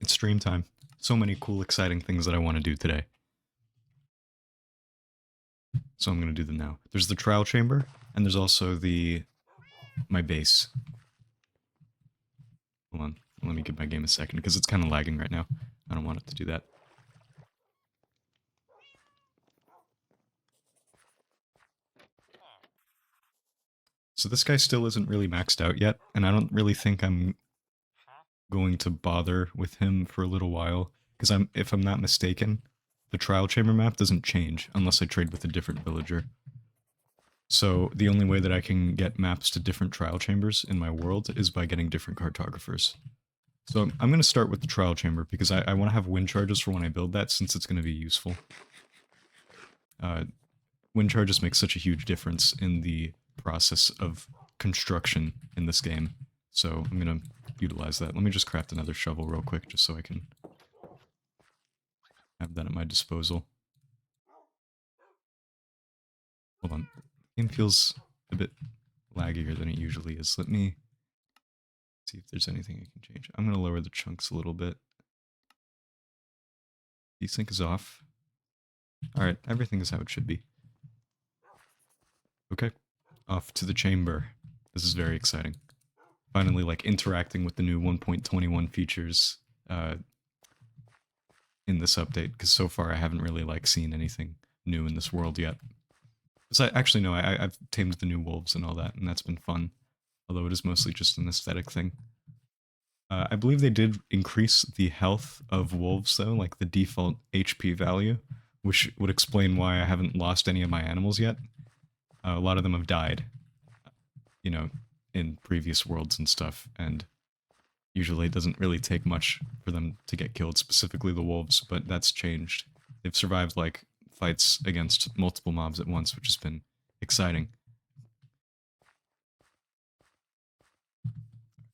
It's stream time. So many cool, exciting things that I want to do today. So I'm going to do them now. There's the trial chamber, and there's also my base. Hold on. Let me give my game a second, because it's kind of lagging right now. I don't want it to do that. So this guy still isn't really maxed out yet, and I don't really think I'm going to bother with him for a little while, because if I'm not mistaken, the trial chamber map doesn't change unless I trade with a different villager. So the only way that I can get maps to different trial chambers in my world is by getting different cartographers. So I'm going to start with the trial chamber, because I want to have wind charges for when I build that, since it's going to be useful. Wind charges make such a huge difference in the process of construction in this game. So I'm going to utilize that. Let me just craft another shovel real quick, just so I can have that at my disposal. Hold on. The game feels a bit laggier than it usually is. Let me see if there's anything I can change. I'm going to lower the chunks a little bit. Desync is off. Alright, everything is how it should be. Okay, off to the chamber. This is very exciting. Finally, like, interacting with the new 1.21 features in this update, because so far I haven't really, like, seen anything new in this world yet. Actually, no, I've tamed the new wolves and all that, and that's been fun. Although it is mostly just an aesthetic thing. I believe they did increase the health of wolves, though, like the default HP value, which would explain why I haven't lost any of my animals yet. A lot of them have died, you know, in previous worlds and stuff, and usually it doesn't really take much for them to get killed, specifically the wolves, but that's changed. They've survived, like, fights against multiple mobs at once, which has been exciting.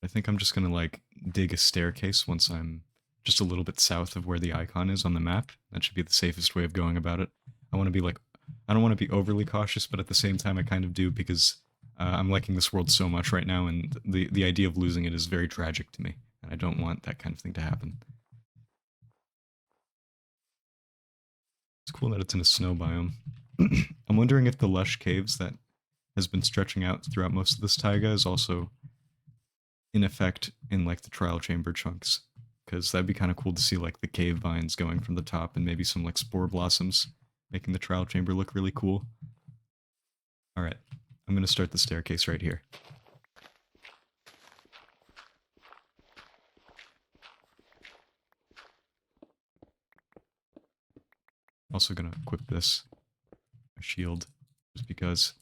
I think I'm just gonna, like, dig a staircase once I'm just a little bit south of where the icon is on the map. That should be the safest way of going about it. I want to be, like, I don't want to be overly cautious, but at the same time I kind of do, because I'm liking this world so much right now, and the idea of losing it is very tragic to me, and I don't want that kind of thing to happen. It's cool that it's in a snow biome. I'm wondering if the lush caves that has been stretching out throughout most of this taiga is also in effect in, like, the trial chamber chunks, because that'd be kind of cool to see, like, the cave vines going from the top, and maybe some, like, spore blossoms making the trial chamber look really cool. Alright, I'm gonna start the staircase right here. Also gonna equip this, a shield, just because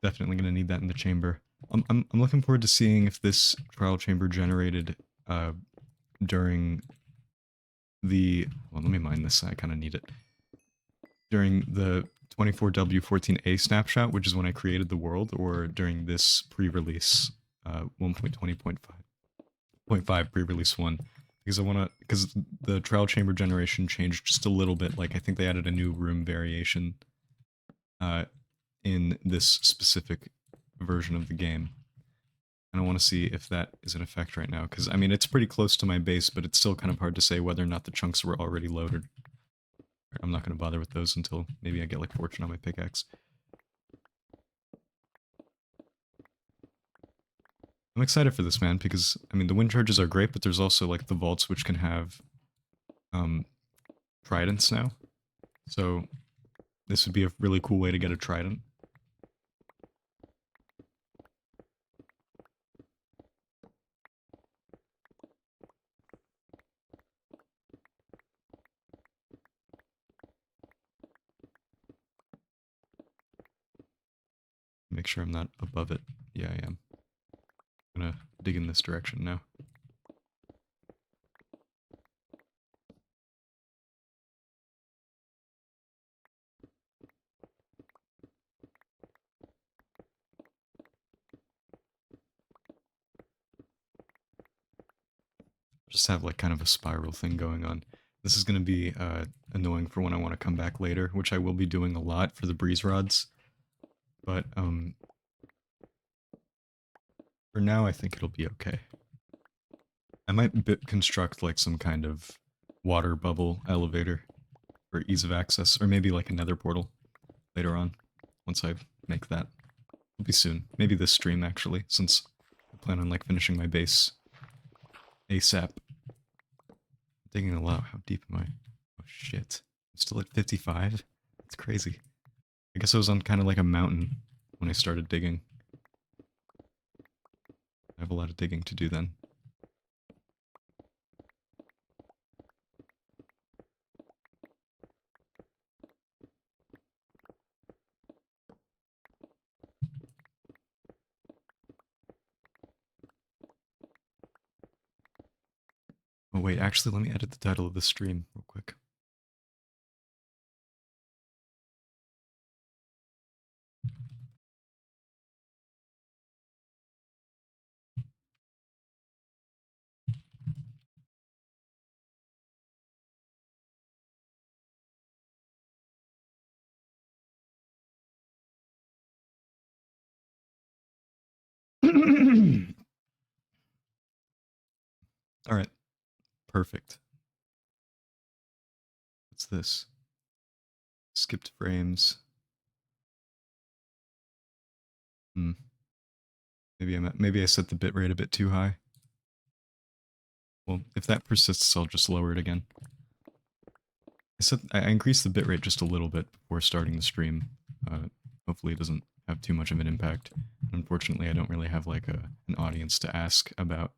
definitely gonna need that in the chamber. I'm looking forward to seeing if this trial chamber generated during the... Well, let me mine this, I kind of need it. During the 24W14A snapshot, which is when I created the world, or during this pre-release 1.20.5 pre-release 1. Because the trial chamber generation changed just a little bit. Like, I think they added a new room variation in this specific version of the game. And I want to see if that is in effect right now, because, I mean, it's pretty close to my base, but it's still kind of hard to say whether or not the chunks were already loaded. I'm not going to bother with those until maybe I get, like, fortune on my pickaxe. I'm excited for this, man, because, I mean, the wind charges are great, but there's also, like, the vaults which can have tridents now. So this would be a really cool way to get a trident. Make sure I'm not above it. Yeah, I am. I'm gonna dig in this direction now. Just have, like, kind of a spiral thing going on. This is going to be annoying for when I want to come back later, which I will be doing a lot for the breeze rods. But for now, I think it'll be okay. I might construct like some kind of water bubble elevator for ease of access, or maybe like a nether portal later on, once I make that. It'll be soon. Maybe this stream, actually, since I plan on like finishing my base ASAP. I'm digging a lot. How deep am I? Oh shit. I'm still at 55? That's crazy. I guess I was on kind of like a mountain when I started digging. I have a lot of digging to do then. Oh wait, actually let me edit the title of the stream real quick. Alright, perfect. What's this? Skipped frames. Hmm. Maybe I set the bitrate a bit too high. Well, if that persists, I'll just lower it again. I increased the bitrate just a little bit before starting the stream. Hopefully it doesn't have too much of an impact. Unfortunately, I don't really have like an audience to ask about,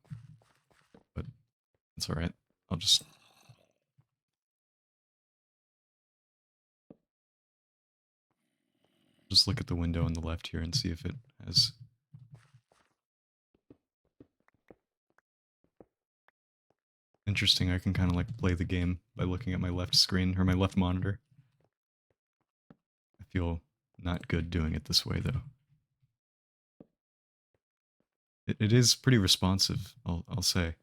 but it's alright. I'll just look at the window on the left here and see if it has... Interesting, I can kind of like play the game by looking at my left screen, or my left monitor. I feel not good doing it this way though. It is pretty responsive, I'll say.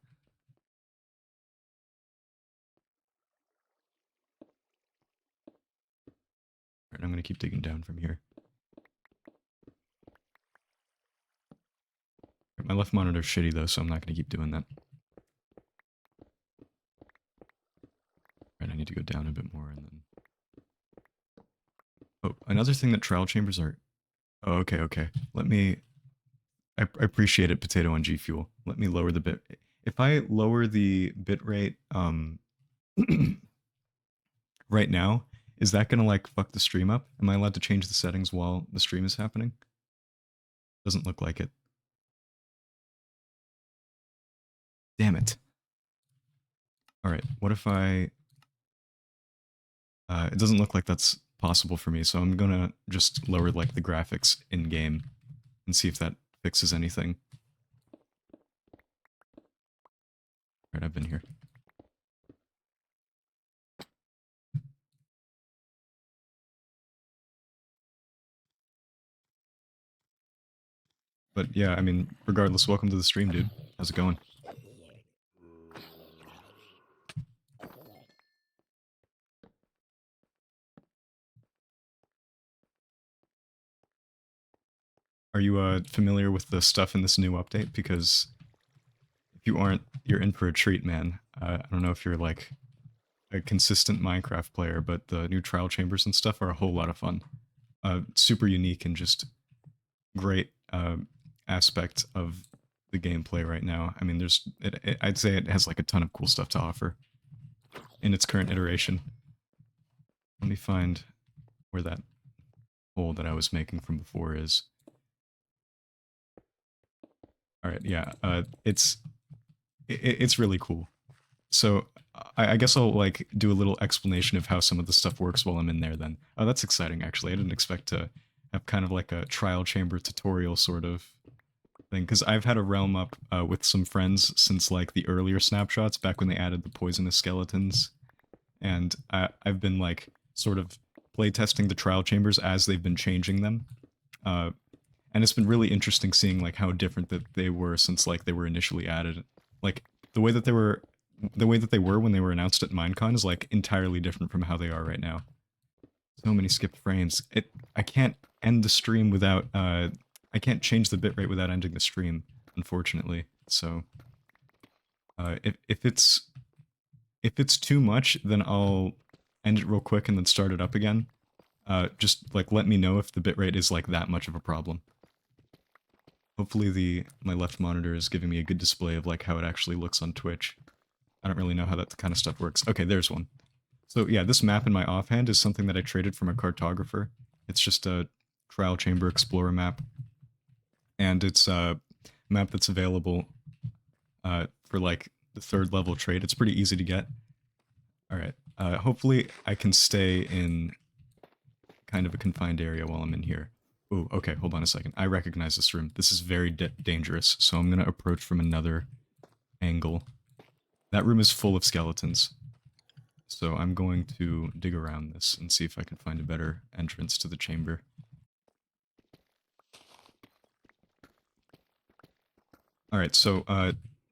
Alright, I'm gonna keep digging down from here. My left monitor's shitty though, so I'm not gonna keep doing that. Right, I need to go down a bit more and then... Oh, another thing that trial chambers are... Oh, okay. Let me... I appreciate it, Potato on G Fuel. Let me lower the bit... If I lower the bitrate, right now, is that gonna, like, fuck the stream up? Am I allowed to change the settings while the stream is happening? Doesn't look like it. Damn it. Alright, what if I... it doesn't look like that's possible for me, so I'm gonna just lower, like, the graphics in-game and see if that fixes anything. Alright, I've been here. But yeah, I mean, regardless, welcome to the stream, dude. How's it going? Are you familiar with the stuff in this new update? Because if you aren't, you're in for a treat, man. I don't know if you're like a consistent Minecraft player, but the new trial chambers and stuff are a whole lot of fun. Super unique and just great aspect of the gameplay right now. I mean, I'd say it has like a ton of cool stuff to offer in its current iteration. Let me find where that hole that I was making from before is. Alright, yeah, it's really cool. So, I guess I'll, like, do a little explanation of how some of the stuff works while I'm in there then. Oh, that's exciting, actually. I didn't expect to have kind of like a trial chamber tutorial sort of thing, because I've had a realm up with some friends since, like, the earlier snapshots, back when they added the poisonous skeletons, and I've been, like, sort of playtesting the trial chambers as they've been changing them. And it's been really interesting seeing like how different that they were since like they were initially added. Like the way that they were when they were announced at Minecon is like entirely different from how they are right now. So many skipped frames. I can't end the stream without I can't change the bitrate without ending the stream, unfortunately. So If it's too much, then I'll end it real quick and then start it up again. Just like let me know if the bitrate is like that much of a problem. Hopefully my left monitor is giving me a good display of like how it actually looks on Twitch. I don't really know how that kind of stuff works. Okay, there's one. So yeah, this map in my offhand is something that I traded from a cartographer. It's just a Trial Chamber Explorer map. And it's a map that's available for like the 3rd level trade. It's pretty easy to get. Alright, hopefully I can stay in kind of a confined area while I'm in here. Ooh, okay, hold on a second. I recognize this room. This is very dangerous, so I'm gonna approach from another angle. That room is full of skeletons. So I'm going to dig around this and see if I can find a better entrance to the chamber. Alright, so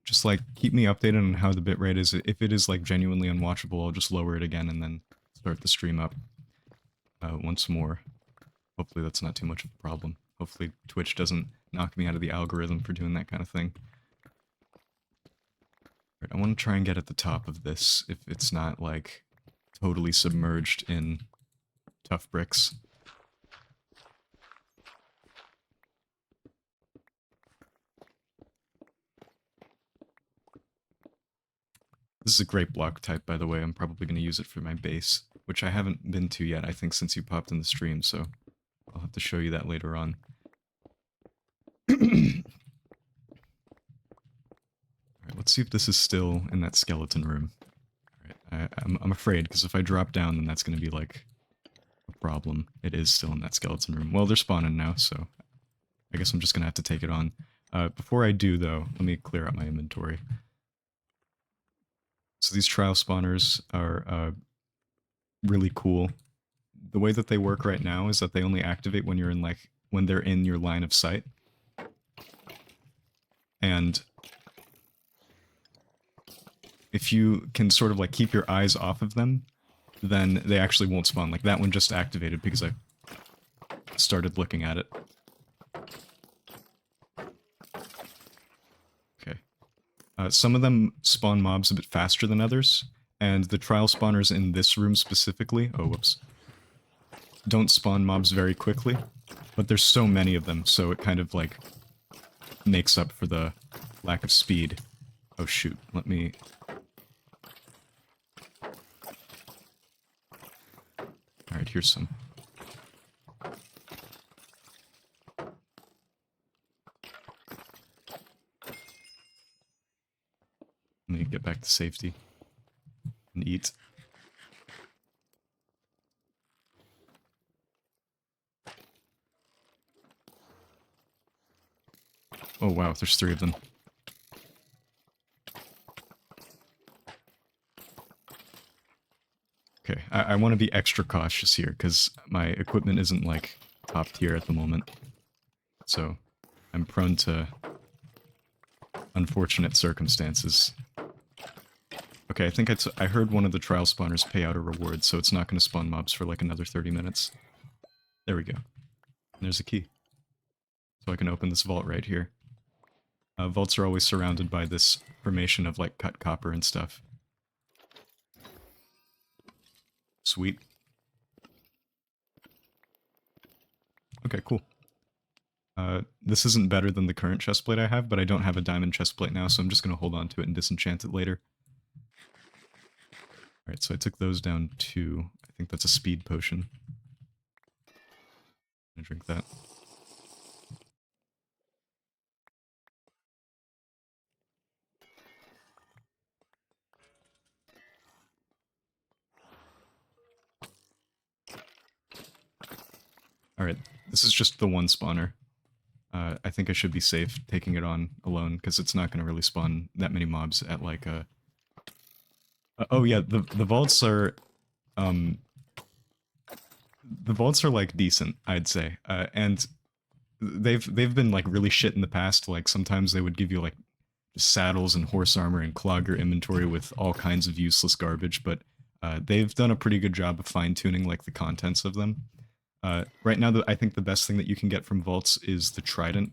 just like keep me updated on how the bitrate is. If it is like genuinely unwatchable, I'll just lower it again and then start the stream up once more. Hopefully that's not too much of a problem. Hopefully Twitch doesn't knock me out of the algorithm for doing that kind of thing. Right, I want to try and get at the top of this if it's not like totally submerged in tough bricks. This is a great block type, by the way. I'm probably going to use it for my base, which I haven't been to yet, I think, since you popped in the stream, so I'll have to show you that later on. Alright, let's see if this is still in that skeleton room. Alright, I'm afraid, because if I drop down, then that's going to be, like, a problem. It is still in that skeleton room. Well, they're spawning now, so I guess I'm just going to have to take it on. Before I do, though, let me clear out my inventory. So these trial spawners are really cool. The way that they work right now is that they only activate when you're in when they're in your line of sight. And if you can sort of like keep your eyes off of them, then they actually won't spawn. Like that one just activated because I started looking at it. Okay. Some of them spawn mobs a bit faster than others, and the trial spawners in this room specifically, oh whoops, don't spawn mobs very quickly, but there's so many of them, so it kind of like makes up for the lack of speed. Oh shoot, let me... Alright, here's some. Let me get back to safety and eat. Oh wow, there's 3 of them. Okay, I want to be extra cautious here, because my equipment isn't, like, top tier at the moment. So, I'm prone to unfortunate circumstances. Okay, I think I heard one of the trial spawners pay out a reward, so it's not going to spawn mobs for like another 30 minutes. There we go. And there's a key. So I can open this vault right here. Vaults are always surrounded by this formation of like cut copper and stuff. Sweet. Okay, cool. This isn't better than the current chestplate I have, but I don't have a diamond chestplate now, so I'm just going to hold on to it and disenchant it later. Alright, so I took those down too. I think that's a speed potion. I'm gonna drink that. Alright, this is just the one spawner. I think I should be safe taking it on alone, because it's not going to really spawn that many mobs at like a... oh yeah, the vaults are... the vaults are like decent, I'd say. And they've been like really shit in the past. Like sometimes they would give you like saddles and horse armor and clog your inventory with all kinds of useless garbage, but they've done a pretty good job of fine-tuning like the contents of them. Right now, I think the best thing that you can get from vaults is the trident,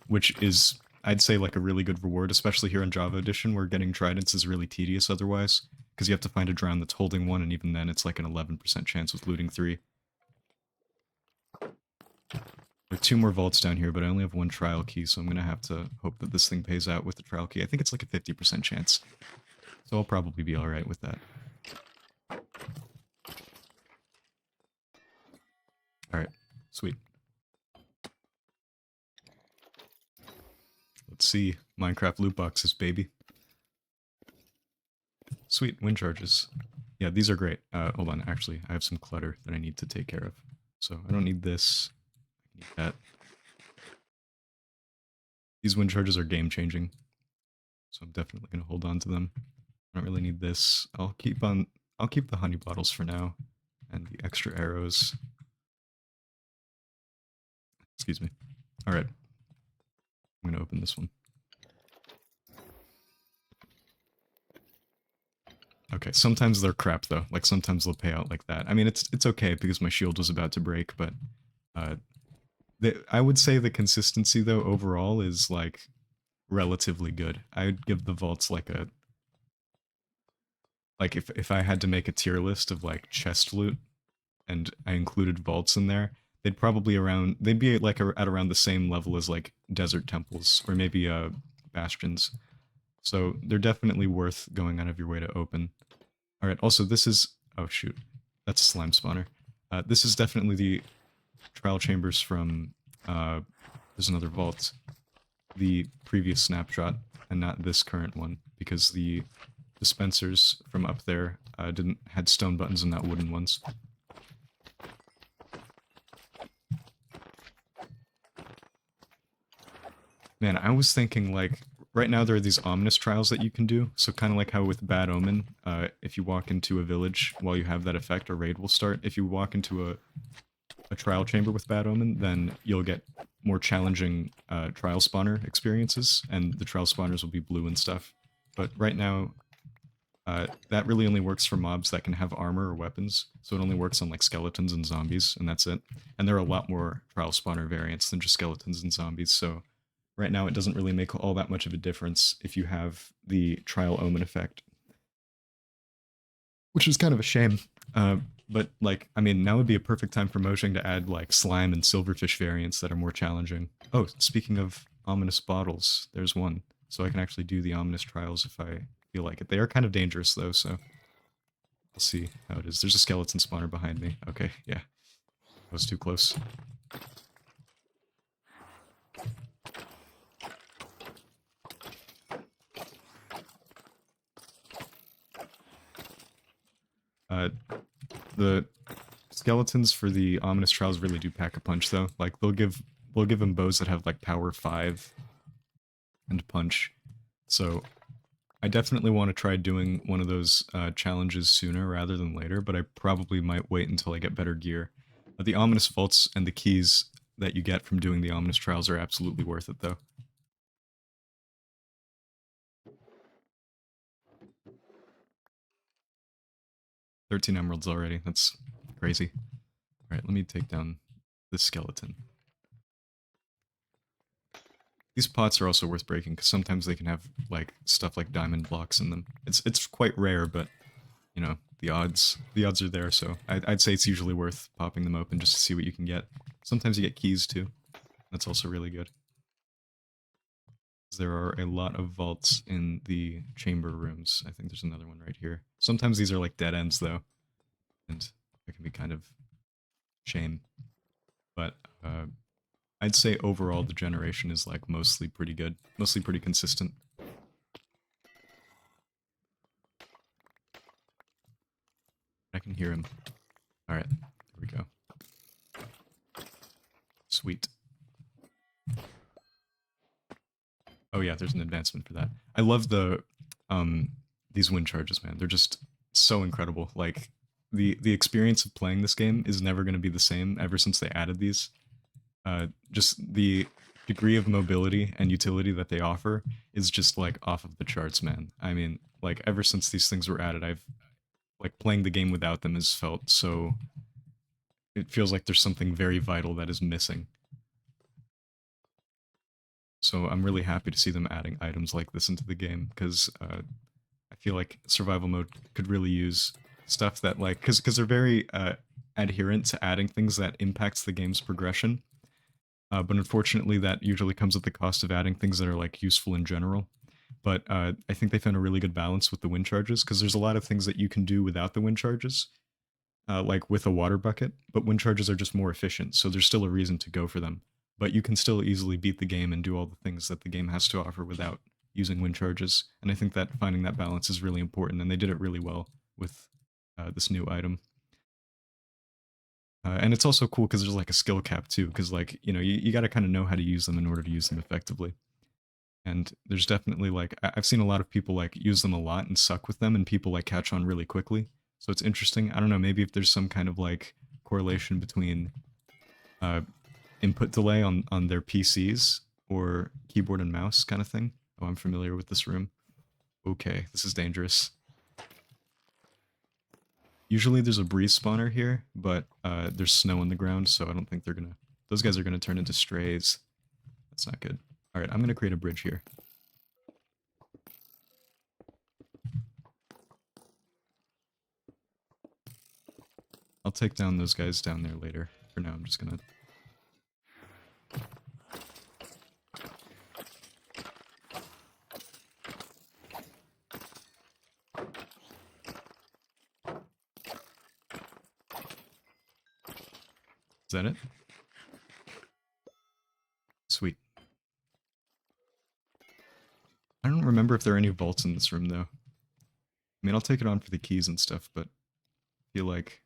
which is I'd say like a really good reward, especially here in Java Edition, where getting tridents is really tedious otherwise, because you have to find a drown that's holding one, and even then it's like an 11% chance with looting 3. There are 2 more vaults down here, but I only have 1 trial key, so I'm going to have to hope that this thing pays out with the trial key. I think it's like a 50% chance, so I'll probably be alright with that. Alright, sweet. Let's see. Minecraft loot boxes, baby. Sweet, wind charges. Yeah, these are great. Hold on, actually, I have some clutter that I need to take care of. So I don't need this. I need that. These wind charges are game-changing, so I'm definitely going to hold on to them. I don't really need this. I'll keep the honey bottles for now, and the extra arrows. Excuse me. Alright. I'm going to open this one. Okay, sometimes they're crap though. Like sometimes they'll pay out like that. I mean, it's okay because my shield was about to break, but I would say the consistency though overall is like relatively good. I would give the vaults like a if I had to make a tier list of like chest loot and I included vaults in there, they'd be like at around the same level as like desert temples or maybe bastions. So they're definitely worth going out of your way to open. Alright, also this is... oh shoot, that's a slime spawner. This is definitely the trial chambers from... there's another vault. The previous snapshot, and not this current one, because the dispensers from up there had stone buttons and not wooden ones. Man, I was thinking like... right now there are these ominous trials that you can do, so kind of like how with Bad Omen, if you walk into a village while you have that effect, a raid will start. If you walk into a trial chamber with Bad Omen, then you'll get more challenging trial spawner experiences, and the trial spawners will be blue and stuff. But right now, that really only works for mobs that can have armor or weapons, so it only works on like skeletons and zombies, and that's it. And there are a lot more trial spawner variants than just skeletons and zombies, so... right now, it doesn't really make all that much of a difference if you have the trial omen effect. Which is kind of a shame. But, like, I mean, now would be a perfect time for Mojang to add, like, slime and silverfish variants that are more challenging. Oh, speaking of ominous bottles, there's one. So I can actually do the ominous trials if I feel like it. They are kind of dangerous, though, so... we'll see how it is. There's a skeleton spawner behind me. Okay, yeah. That was too close. The skeletons for the ominous trials really do pack a punch, though. Like they'll give them bows that have like power 5 and punch. So I definitely want to try doing one of those challenges sooner rather than later, but I probably might wait until I get better gear. The ominous vaults and the keys that you get from doing the ominous trials are absolutely worth it, though. 13 emeralds already. That's crazy. Alright, let me take down this skeleton. These pots are also worth breaking, because sometimes they can have, like, stuff like diamond blocks in them. It's quite rare, but, you know, the odds are there, so I'd say it's usually worth popping them open just to see what you can get. Sometimes you get keys, too. That's also really good. There are a lot of vaults in the chamber rooms. I think there's another one right here. Sometimes these are like dead ends, though, and it can be kind of shame. But I'd say overall the generation is like mostly pretty good, mostly pretty consistent. I can hear him. All right, here we go. Sweet. Oh yeah, there's an advancement for that. I love these wind charges, man. They're just so incredible. Like the experience of playing this game is never going to be the same ever since they added these. Just the degree of mobility and utility that they offer is just like off of the charts, man. I mean, like ever since these things were added, I've like playing the game without them has felt so... it feels like there's something very vital that is missing. So I'm really happy to see them adding items like this into the game, because I feel like survival mode could really use stuff that, like, because they're very adherent to adding things that impacts the game's progression. But unfortunately, that usually comes at the cost of adding things that are like useful in general. But I think they found a really good balance with the wind charges, because there's a lot of things that you can do without the wind charges, like with a water bucket, but wind charges are just more efficient, so there's still a reason to go for them. But you can still easily beat the game and do all the things that the game has to offer without using wind charges, and I think that finding that balance is really important, and they did it really well with this new item. And it's also cool because there's like a skill cap too, because like, you know, you got to kind of know how to use them in order to use them effectively. And there's definitely like, I've seen a lot of people like use them a lot and suck with them, and people like catch on really quickly. So it's interesting. I don't know, maybe if there's some kind of like correlation between uh, input delay on their PCs or keyboard and mouse kind of thing. Oh, I'm familiar with this room. Okay, this is dangerous. Usually there's a breeze spawner here, but there's snow on the ground, so I don't think they're gonna... Those guys are gonna turn into strays. That's not good. Alright, I'm gonna create a bridge here. I'll take down those guys down there later. For now, I'm just gonna... Is that it? Sweet. I don't remember if there are any vaults in this room, though. I mean, I'll take it on for the keys and stuff, but I feel like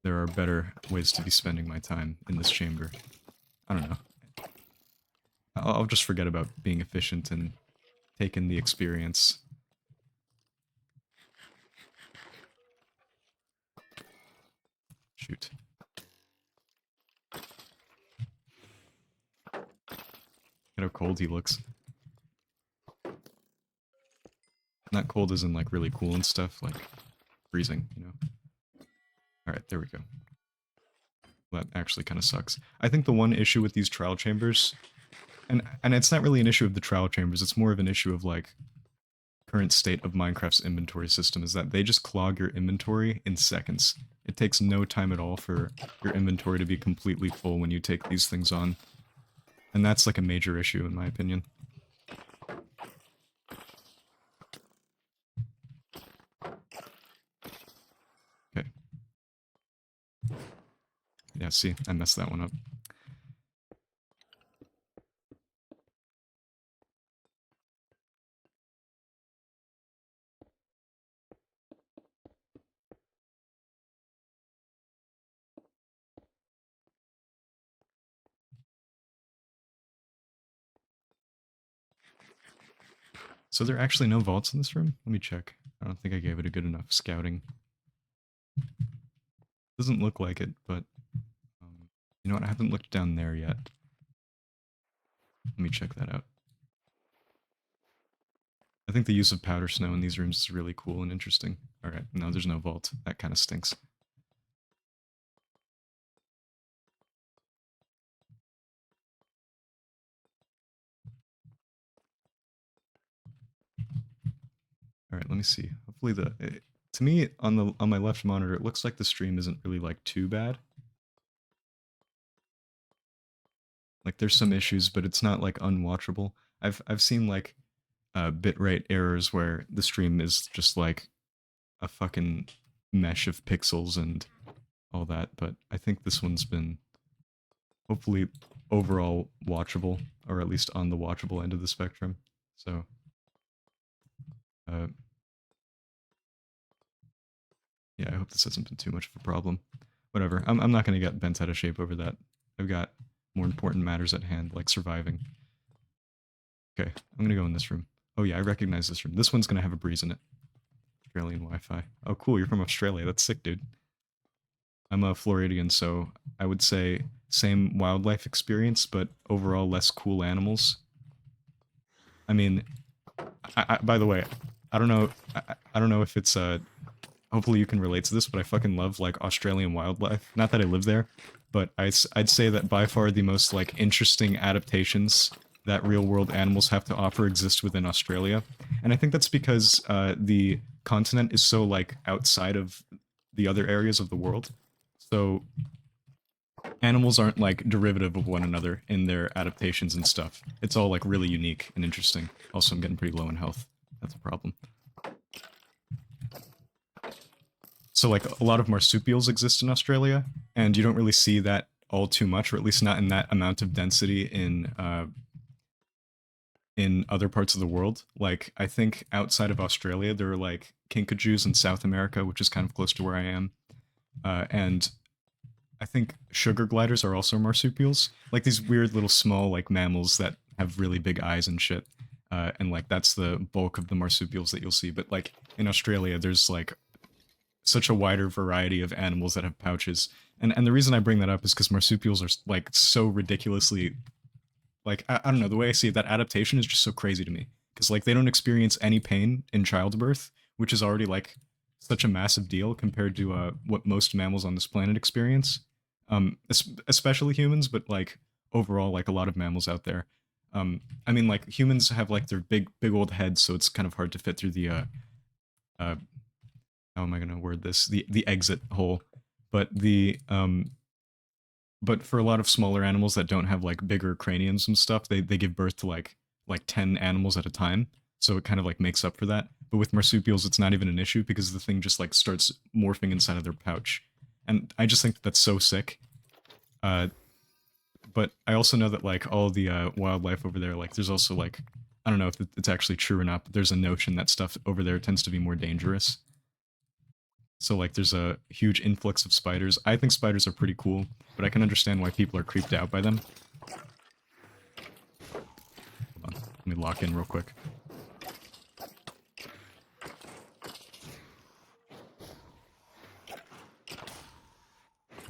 there are better ways to be spending my time in this chamber. I don't know. I'll just forget about being efficient and take in the experience. Shoot. Look at how cold he looks. Not cold as in like really cool and stuff, like freezing, you know. Alright, there we go. That actually kind of sucks. I think the one issue with these trial chambers, and it's not really an issue of the trial chambers, it's more of an issue of like current state of Minecraft's inventory system, is that they just clog your inventory in seconds. It takes no time at all for your inventory to be completely full when you take these things on. And that's like a major issue in my opinion. Okay. Yeah, see, I messed that one up. So there are actually no vaults in this room? Let me check. I don't think I gave it a good enough scouting. Doesn't look like it, but... you know what, I haven't looked down there yet. Let me check that out. I think the use of powder snow in these rooms is really cool and interesting. Alright, no, there's no vault. That kind of stinks. Alright, let me see. Hopefully to me, on my left monitor, it looks like the stream isn't really, like, too bad. Like, there's some issues, but it's not, like, unwatchable. I've seen, like, bitrate errors where the stream is just, like, a fucking mesh of pixels and all that, but I think this one's been hopefully overall watchable, or at least on the watchable end of the spectrum. So, yeah, I hope this hasn't been too much of a problem. Whatever, I'm not going to get bent out of shape over that. I've got more important matters at hand, like surviving. Okay, I'm going to go in this room. Oh yeah, I recognize this room. This one's going to have a breeze in it. Australian Wi-Fi. Oh cool, you're from Australia. That's sick, dude. I'm a Floridian, so I would say same wildlife experience, but overall less cool animals. I mean, by the way, I don't know. I don't know if it's hopefully you can relate to this, but I fucking love like Australian wildlife. Not that I live there, but I'd say that by far the most like interesting adaptations that real world animals have to offer exist within Australia. And I think that's because the continent is so like outside of the other areas of the world. So animals aren't like derivative of one another in their adaptations and stuff. It's all like really unique and interesting. Also, I'm getting pretty low in health. That's a problem. So like a lot of marsupials exist in Australia, and you don't really see that all too much, or at least not in that amount of density in other parts of the world. Like I think outside of Australia, there are like kinkajous in South America, which is kind of close to where I am, and I think sugar gliders are also marsupials, like these weird little small like mammals that have really big eyes and shit. And like that's the bulk of the marsupials that you'll see. But like in Australia, there's like such a wider variety of animals that have pouches. And the reason I bring that up is because marsupials are like so ridiculously like I don't know, the way I see it, that adaptation is just so crazy to me because like they don't experience any pain in childbirth, which is already like such a massive deal compared to what most mammals on this planet experience, especially humans, but like overall like a lot of mammals out there. I mean like humans have like their big old heads, so it's kind of hard to fit through the uh how am I going to word this, the exit hole, but the but for a lot of smaller animals that don't have like bigger craniums and stuff, they give birth to like 10 animals at a time. So it kind of like makes up for that. But with marsupials, it's not even an issue because the thing just like starts morphing inside of their pouch. And I just think that that's so sick. Uh, but I also know that like all the wildlife over there, like there's also like, I don't know if it's actually true or not, but there's a notion that stuff over there tends to be more dangerous. So like there's a huge influx of spiders. I think spiders are pretty cool, but I can understand why people are creeped out by them. Hold on, let me lock in real quick.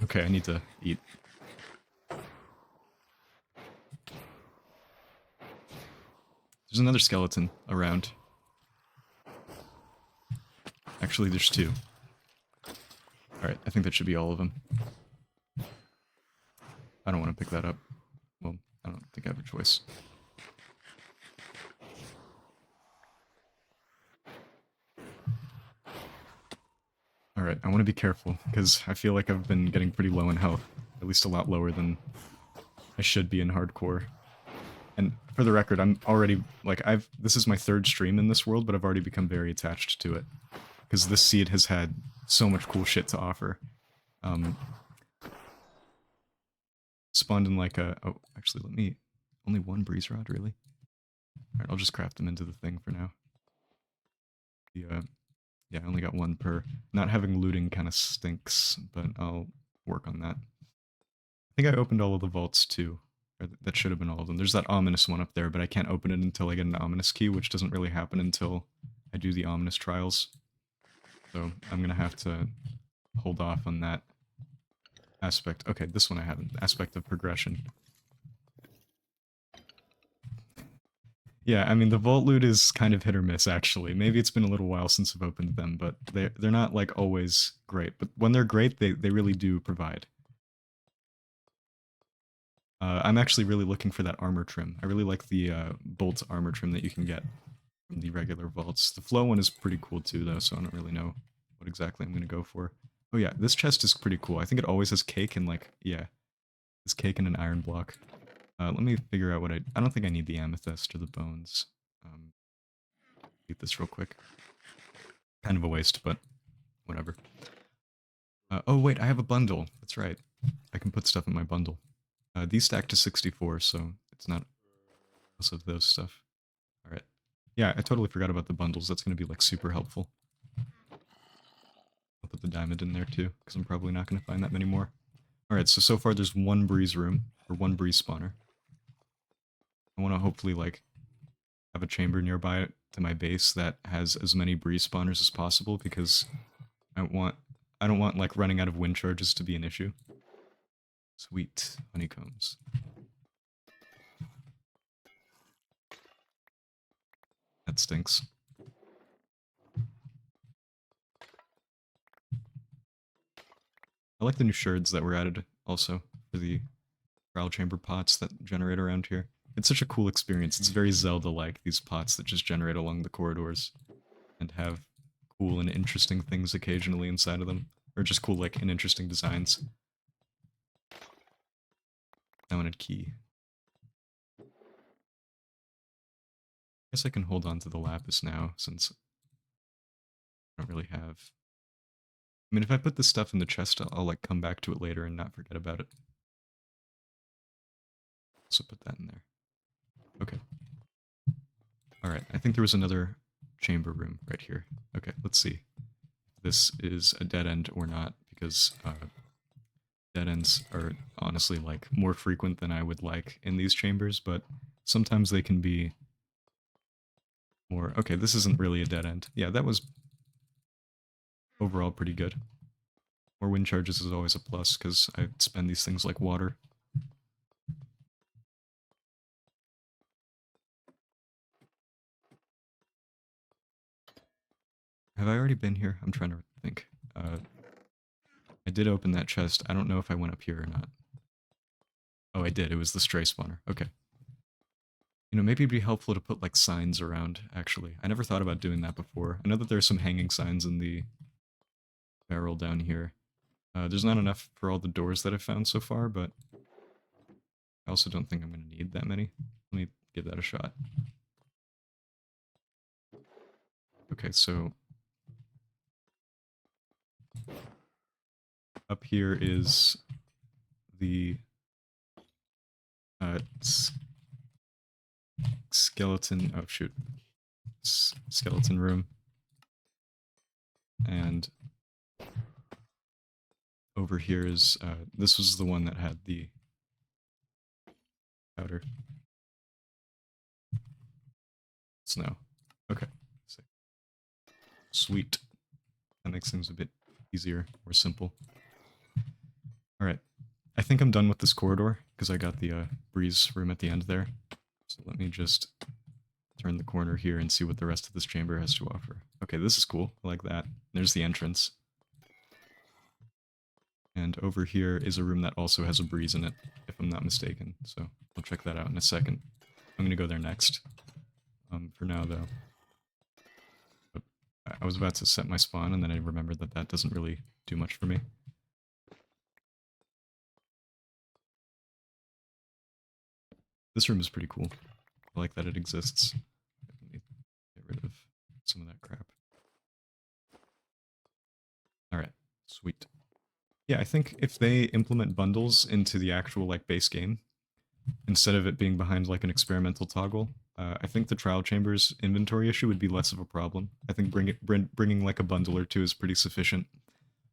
Okay, I need to eat. There's another skeleton around. Actually, there's two. Alright, I think that should be all of them. I don't want to pick that up. Well, I don't think I have a choice. Alright, I want to be careful, because I feel like I've been getting pretty low in health. At least a lot lower than I should be in hardcore. And for the record, I'm already, like, this is my third stream in this world, but I've already become very attached to it. Because this seed has had so much cool shit to offer. Spawned in like a, oh, actually let me, only one breeze rod, really? Alright, I'll just craft them into the thing for now. Yeah, I only got one per. Not having looting kind of stinks, but I'll work on that. I think I opened all of the vaults too. Or that should have been all of them. There's that ominous one up there, but I can't open it until I get an ominous key, which doesn't really happen until I do the ominous trials. So I'm gonna have to hold off on that aspect. Okay, this one I haven't. Aspect of progression. Yeah, I mean, the vault loot is kind of hit or miss, actually. Maybe it's been a little while since I've opened them, but they're not, like, always great. But when they're great, they really do provide. I'm actually really looking for that armor trim. I really like the bolt armor trim that you can get from the regular vaults. The flow one is pretty cool too, though, so I don't really know what exactly I'm going to go for. Oh yeah, this chest is pretty cool. I think it always has cake and, like, yeah, it's cake and an iron block. Let me figure out what I don't think I need the amethyst or the bones. Eat this real quick. Kind of a waste, but whatever. Oh wait, I have a bundle. That's right. I can put stuff in my bundle. These stack to 64, so it's not less of those stuff. Alright. Yeah, I totally forgot about the bundles. That's going to be like super helpful. I'll put the diamond in there too, because I'm probably not going to find that many more. Alright, so far there's one breeze room, or one breeze spawner. I want to hopefully like have a chamber nearby to my base that has as many breeze spawners as possible, because I don't want like running out of wind charges to be an issue. Sweet honeycombs. That stinks. I like the new sherds that were added also for the trial chamber pots that generate around here. It's such a cool experience. It's very Zelda-like, these pots that just generate along the corridors and have cool and interesting things occasionally inside of them. Or just cool, like, and interesting designs. I wanted key. I guess I can hold on to the lapis now, since I don't really have... I mean, if I put this stuff in the chest, I'll like, come back to it later and not forget about it. So put that in there. Okay. Alright, I think there was another chamber room right here. Okay, let's see if this is a dead end or not, because dead ends are honestly, like, more frequent than I would like in these chambers, but sometimes they can be more... Okay, this isn't really a dead end. Yeah, that was overall pretty good. More wind charges is always a plus, because I spend these things like water. Have I already been here? I'm trying to think. I did open that chest. I don't know if I went up here or not. Oh, I did. It was the stray spawner. Okay. You know, maybe it'd be helpful to put, like, signs around, actually. I never thought about doing that before. I know that there's some hanging signs in the barrel down here. There's not enough for all the doors that I've found so far, but I also don't think I'm going to need that many. Let me give that a shot. Okay, so up here is the skeleton... Oh, shoot. Skeleton room. And over here is... this was the one that had the powder. Snow. Okay. Sweet. That makes things a bit easier or simple. Alright. I think I'm done with this corridor, because I got the breeze room at the end there. So let me just turn the corner here and see what the rest of this chamber has to offer. Okay, this is cool. I like that. There's the entrance. And over here is a room that also has a breeze in it, if I'm not mistaken. So I'll check that out in a second. I'm gonna go there next. For now, though. But I was about to set my spawn, and then I remembered that that doesn't really do much for me. This room is pretty cool. I like that it exists. Let me get rid of some of that crap. Alright, sweet. Yeah, I think if they implement bundles into the actual, like, base game, instead of it being behind, like, an experimental toggle, I think the trial chamber's inventory issue would be less of a problem. I think bringing, like, a bundle or two is pretty sufficient.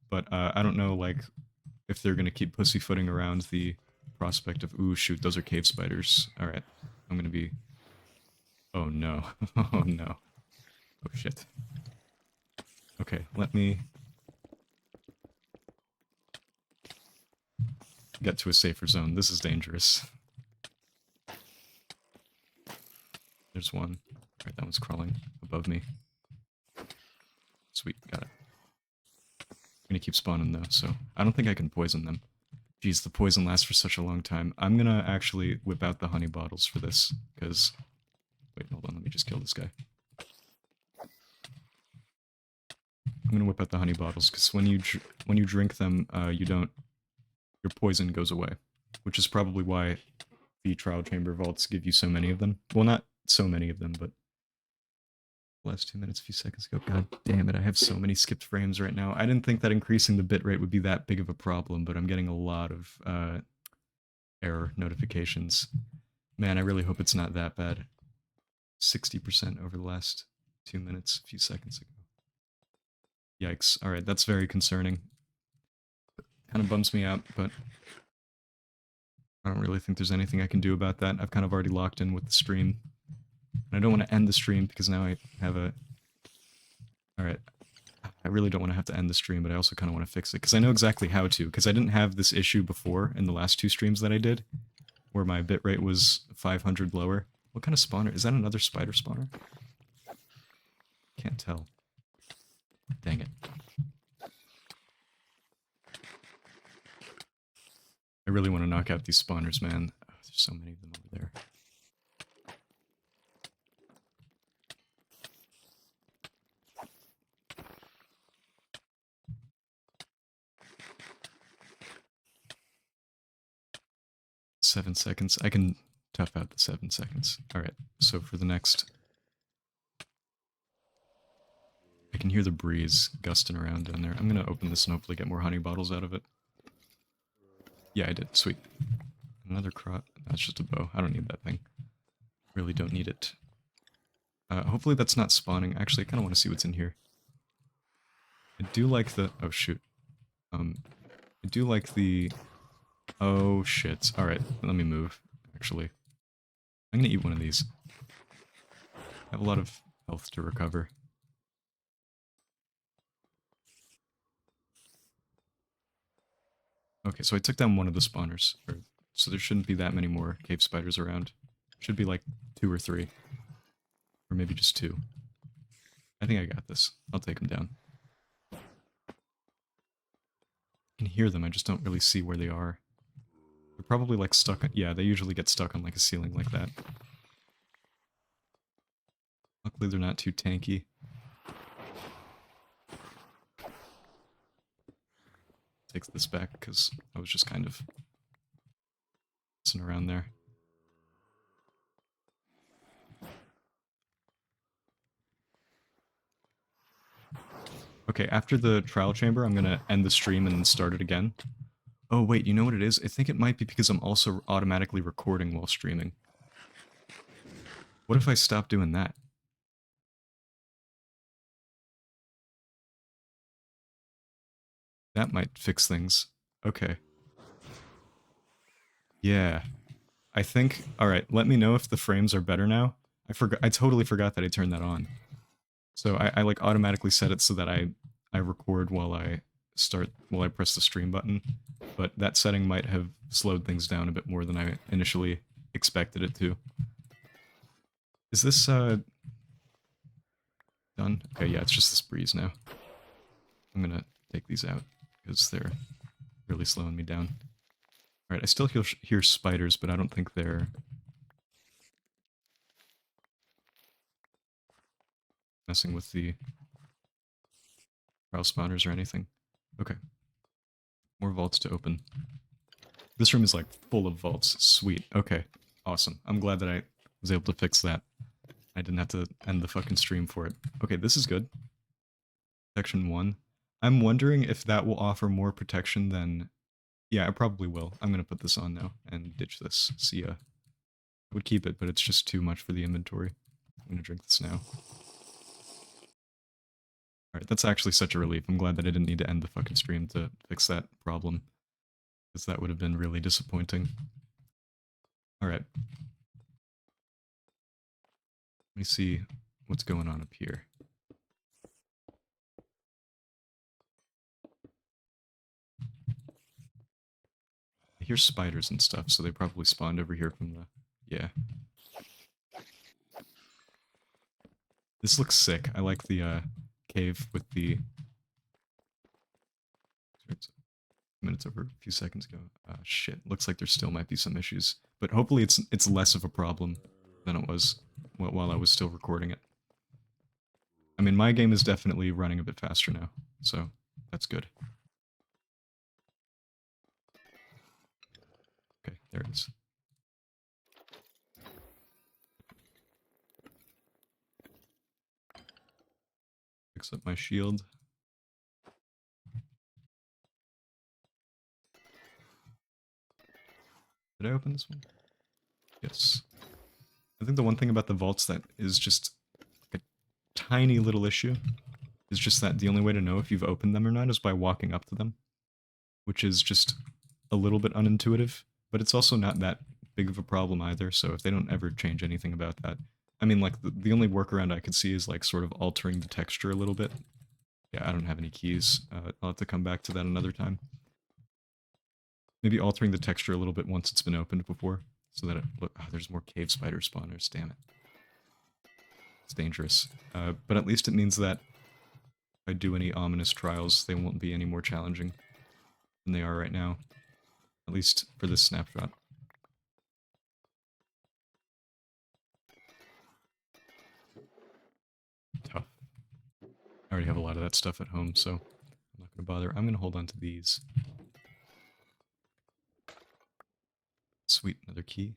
But I don't know, like, if they're gonna keep pussyfooting around the prospect of, ooh, shoot, those are cave spiders. Alright, I'm gonna be... Oh no. Oh no. Oh shit. Okay, let me get to a safer zone. This is dangerous. There's one. Alright, that one's crawling above me. Sweet, got it. I'm gonna keep spawning though, so I don't think I can poison them. Jeez, the poison lasts for such a long time. I'm gonna actually whip out the honey bottles for this, because... Wait, hold on, let me just kill this guy. I'm gonna whip out the honey bottles, because when you drink them, your poison goes away. Which is probably why the trial chamber vaults give you so many of them. Well, not so many of them, but... Last 2 minutes, a few seconds ago. God damn it, I have so many skipped frames right now. I didn't think that increasing the bitrate would be that big of a problem, but I'm getting a lot of error notifications. Man, I really hope it's not that bad. 60% over the last 2 minutes, a few seconds ago. Yikes. Alright, that's very concerning. Kind of bums me out, but I don't really think there's anything I can do about that. I've kind of already locked in with the stream. And I don't want to end the stream because now I have a... Alright. I really don't want to have to end the stream, but I also kind of want to fix it. Because I know exactly how to. Because I didn't have this issue before in the last 2 streams that I did. Where my bitrate was 500 lower. What kind of spawner? Is that another spider spawner? Can't tell. Dang it. I really want to knock out these spawners, man. Oh, there's so many of them over there. Seven seconds. I can tough out the 7 seconds. Alright, so for the next... I can hear the breeze gusting around down there. I'm gonna open this and hopefully get more honey bottles out of it. Yeah, I did. Sweet. Another crot. That's just a bow. I don't need that thing. Really don't need it. Hopefully that's not spawning. Actually, I kind of want to see what's in here. I do like the... Oh, shoot. I do like the... Oh, shit. Alright, let me move, actually. I'm gonna eat one of these. I have a lot of health to recover. Okay, so I took down one of the spawners. So there shouldn't be that many more cave spiders around. Should be like 2 or 3. Or maybe just 2. I think I got this. I'll take them down. I can hear them, I just don't really see where they are. They're probably like stuck on... Yeah, they usually get stuck on like a ceiling like that. Luckily they're not too tanky. Take this back because I was just kind of messing around there. Okay, after the trial chamber, I'm gonna end the stream and then start it again. Oh wait, you know what it is? I think it might be because I'm also automatically recording while streaming. What if I stop doing that? That might fix things. Okay. Yeah. I think... Alright, let me know if the frames are better now. I totally forgot that I turned that on. So I like automatically set it so that I record while I press the stream button. But that setting might have slowed things down a bit more than I initially expected it to. Is this done? Okay, yeah, it's just this breeze now. I'm gonna take these out because they're really slowing me down. Alright, I still hear spiders, but I don't think they're messing with the trial spawners or anything. Okay. More vaults to open. This room is like full of vaults. Sweet. Okay. Awesome. I'm glad that I was able to fix that. I didn't have to end the fucking stream for it. Okay, this is good. Protection 1. I'm wondering if that will offer more protection than... Yeah, I probably will. I'm gonna put this on now and ditch this. See ya. I would keep it, but it's just too much for the inventory. I'm gonna drink this now. Alright, that's actually such a relief. I'm glad that I didn't need to end the fucking stream to fix that problem. Because that would have been really disappointing. Alright. Let me see what's going on up here. I hear spiders and stuff, so they probably spawned over here from the... Yeah. This looks sick. I like the cave with the... Minutes over a few seconds ago. Shit. Looks like there still might be some issues. But hopefully it's less of a problem than it was while I was still recording it. I mean, my game is definitely running a bit faster now, so that's good. Okay, there it is. Fix up my shield. Did I open this one? Yes. I think the one thing about the vaults that is just a tiny little issue is just that the only way to know if you've opened them or not is by walking up to them, which is just a little bit unintuitive, but it's also not that big of a problem either, so if they don't ever change anything about that... I mean, like, the only workaround I could see is, like, sort of altering the texture a little bit. Yeah, I don't have any keys. I'll have to come back to that another time. Maybe altering the texture a little bit once it's been opened before, so that it... Look, oh, there's more cave spider spawners, damn it. It's dangerous. But at least it means that if I do any ominous trials, they won't be any more challenging than they are right now. At least for this snapshot. Tough. I already have a lot of that stuff at home, so I'm not going to bother. I'm going to hold on to these. Sweet, another key.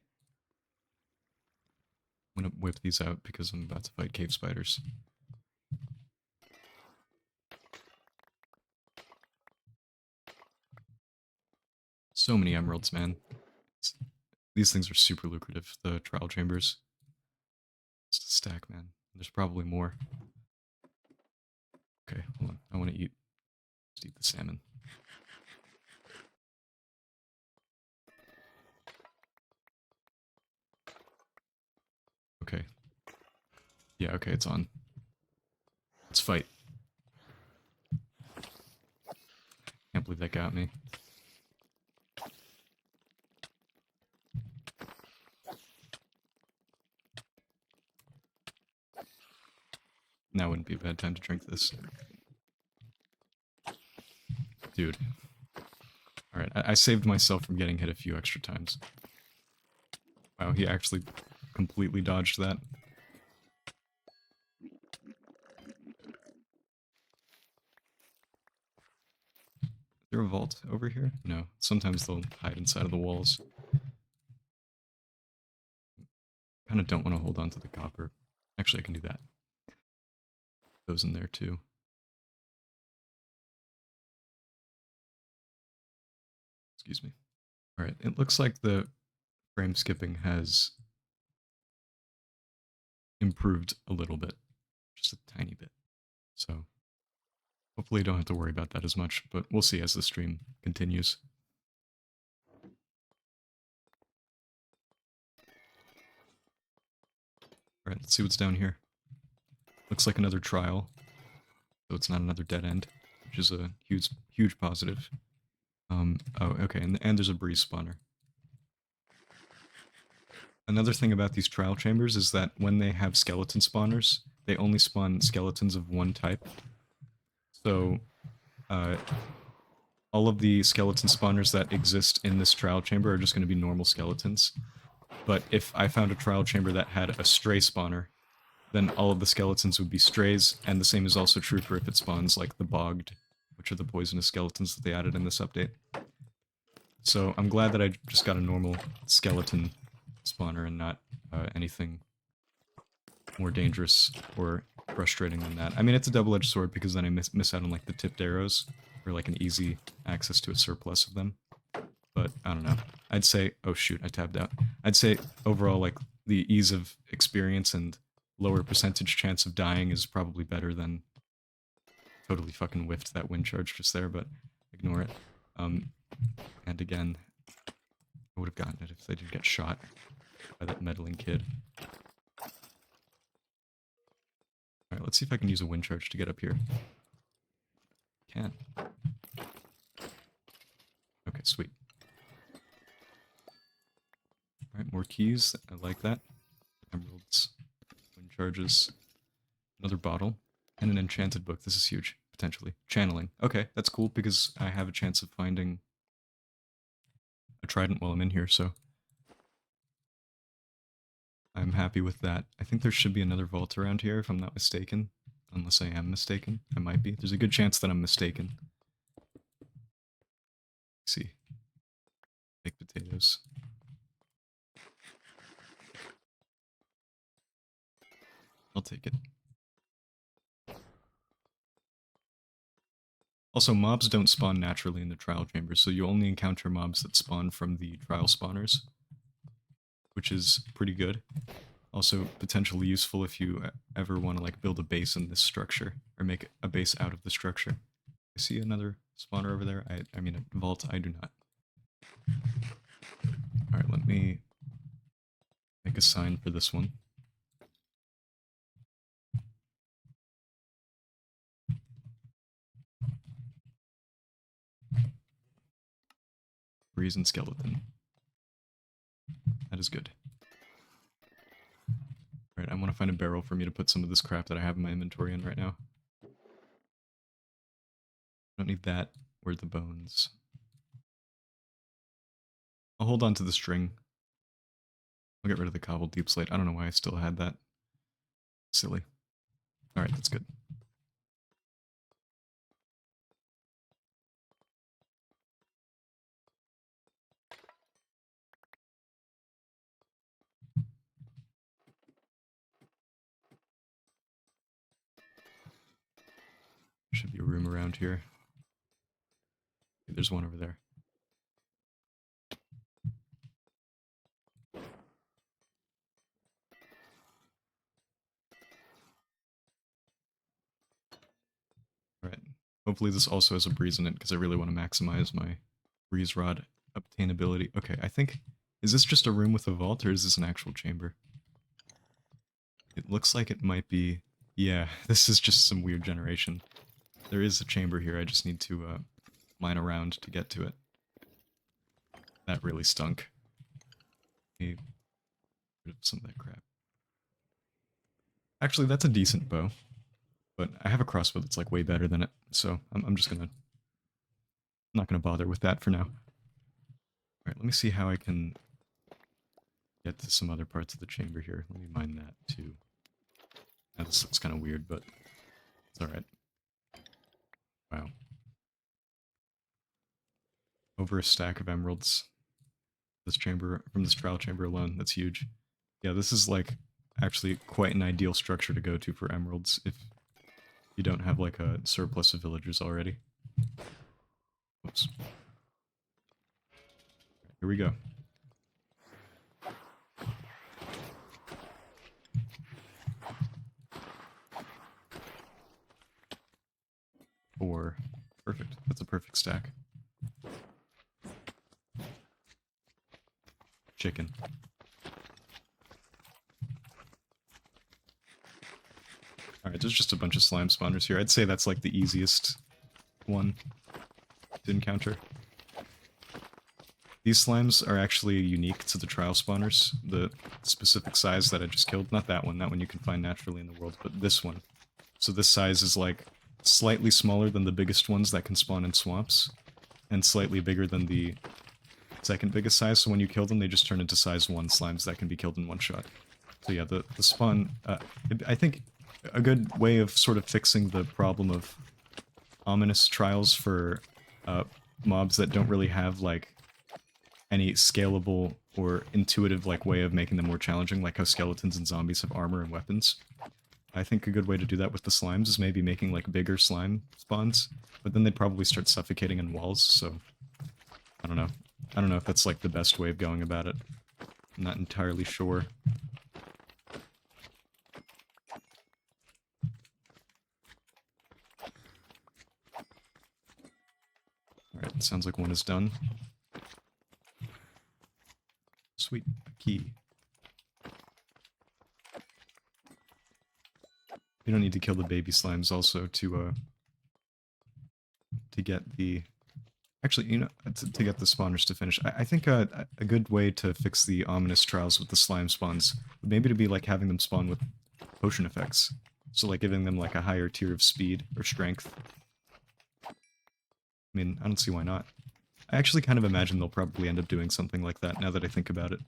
I'm going to whip these out because I'm about to fight cave spiders. So many emeralds, man. These things are super lucrative, the trial chambers. Just a stack, man. There's probably more. Okay, hold on. I want to eat. Let's eat the salmon. Okay. Yeah, okay, it's on. Let's fight. Can't believe that got me. Now wouldn't be a bad time to drink this. Dude. Alright, I saved myself from getting hit a few extra times. Wow, he actually completely dodged that. Is there a vault over here? No. Sometimes they'll hide inside of the walls. Kind of don't want to hold on to the copper. Actually, I can do that. Those in there too. Excuse me. Alright, it looks like the frame skipping has improved a little bit. Just a tiny bit. So, hopefully I don't have to worry about that as much, but we'll see as the stream continues. Alright, let's see what's down here. Looks like another trial, so it's not another dead end, which is a huge positive. Oh, okay, and there's a breeze spawner. Another thing about these trial chambers is that when they have skeleton spawners, they only spawn skeletons of one type. So, all of the skeleton spawners that exist in this trial chamber are just going to be normal skeletons. But if I found a trial chamber that had a stray spawner, then all of the skeletons would be strays, and the same is also true for if it spawns like the bogged, which are the poisonous skeletons that they added in this update. So I'm glad that I just got a normal skeleton spawner and not anything more dangerous or frustrating than that. I mean, it's a double-edged sword because then I miss out on like the tipped arrows, or like an easy access to a surplus of them. But I don't know. I'd say, oh shoot, I tabbed out. I'd say overall, like, the ease of experience and lower percentage chance of dying is probably better than totally fucking whiffed that wind charge just there, but ignore it. And again, I would have gotten it if they didn't get shot by that meddling kid. Alright, let's see if I can use a wind charge to get up here. Can. Okay, sweet. Alright, more keys. I like that. Emeralds. Wind charges. Another bottle. And an enchanted book. This is huge, potentially. Channeling. Okay, that's cool, because I have a chance of finding a trident while I'm in here, so I'm happy with that. I think there should be another vault around here, if I'm not mistaken. Unless I am mistaken. I might be. There's a good chance that I'm mistaken. Let's see. Baked potatoes. I'll take it. Also, mobs don't spawn naturally in the trial chamber, so you only encounter mobs that spawn from the trial spawners, which is pretty good. Also, potentially useful if you ever want to like build a base in this structure, or make a base out of the structure. I see another spawner over there. I mean a vault, I do not. Alright, let me make a sign for this one. Brazen skeleton. That is good. Alright, I want to find a barrel for me to put some of this crap that I have in my inventory in right now. I don't need that or the bones. I'll hold on to the string. I'll get rid of the cobbled deep slate. I don't know why I still had that. Silly. Alright, that's good. Should be a room around here. There's one over there. Alright. Hopefully this also has a breeze in it, because I really want to maximize my breeze rod obtainability. Okay, I think... Is this just a room with a vault, or is this an actual chamber? It looks like it might be... Yeah, this is just some weird generation. There is a chamber here, I just need to mine around to get to it. That really stunk. Maybe rid of some of that crap. Actually, that's a decent bow. But I have a crossbow that's like way better than it, so I'm just gonna... not gonna bother with that for now. Alright, let me see how I can get to some other parts of the chamber here. Let me mine that too. Now this looks kind of weird, but it's alright. Wow. Over a stack of emeralds. This chamber, from this trial chamber alone, that's huge. Yeah, this is like actually quite an ideal structure to go to for emeralds if you don't have like a surplus of villagers already. Whoops. Right, here we go. Four. Perfect. That's a perfect stack. Chicken. Alright, there's just a bunch of slime spawners here. I'd say that's like the easiest one to encounter. These slimes are actually unique to the trial spawners. The specific size that I just killed. Not that one you can find naturally in the world, but this one. So this size is like slightly smaller than the biggest ones that can spawn in swamps, and slightly bigger than the second biggest size, so when you kill them, they just turn into size 1 slimes that can be killed in one shot. So yeah, the spawn... I think a good way of sort of fixing the problem of ominous trials for mobs that don't really have, like, any scalable or intuitive, like, way of making them more challenging, like how skeletons and zombies have armor and weapons. I think a good way to do that with the slimes is maybe making, like, bigger slime spawns, but then they'd probably start suffocating in walls, so... I don't know. I don't know if that's, like, the best way of going about it. I'm not entirely sure. Alright, sounds like one is done. Sweet. Key. You don't need to kill the baby slimes also to get the... Actually, you know, to get the spawners to finish. I think a good way to fix the ominous trials with the slime spawns would maybe to be like having them spawn with potion effects. So like giving them like a higher tier of speed or strength. I mean, I don't see why not. I actually kind of imagine they'll probably end up doing something like that now that I think about it.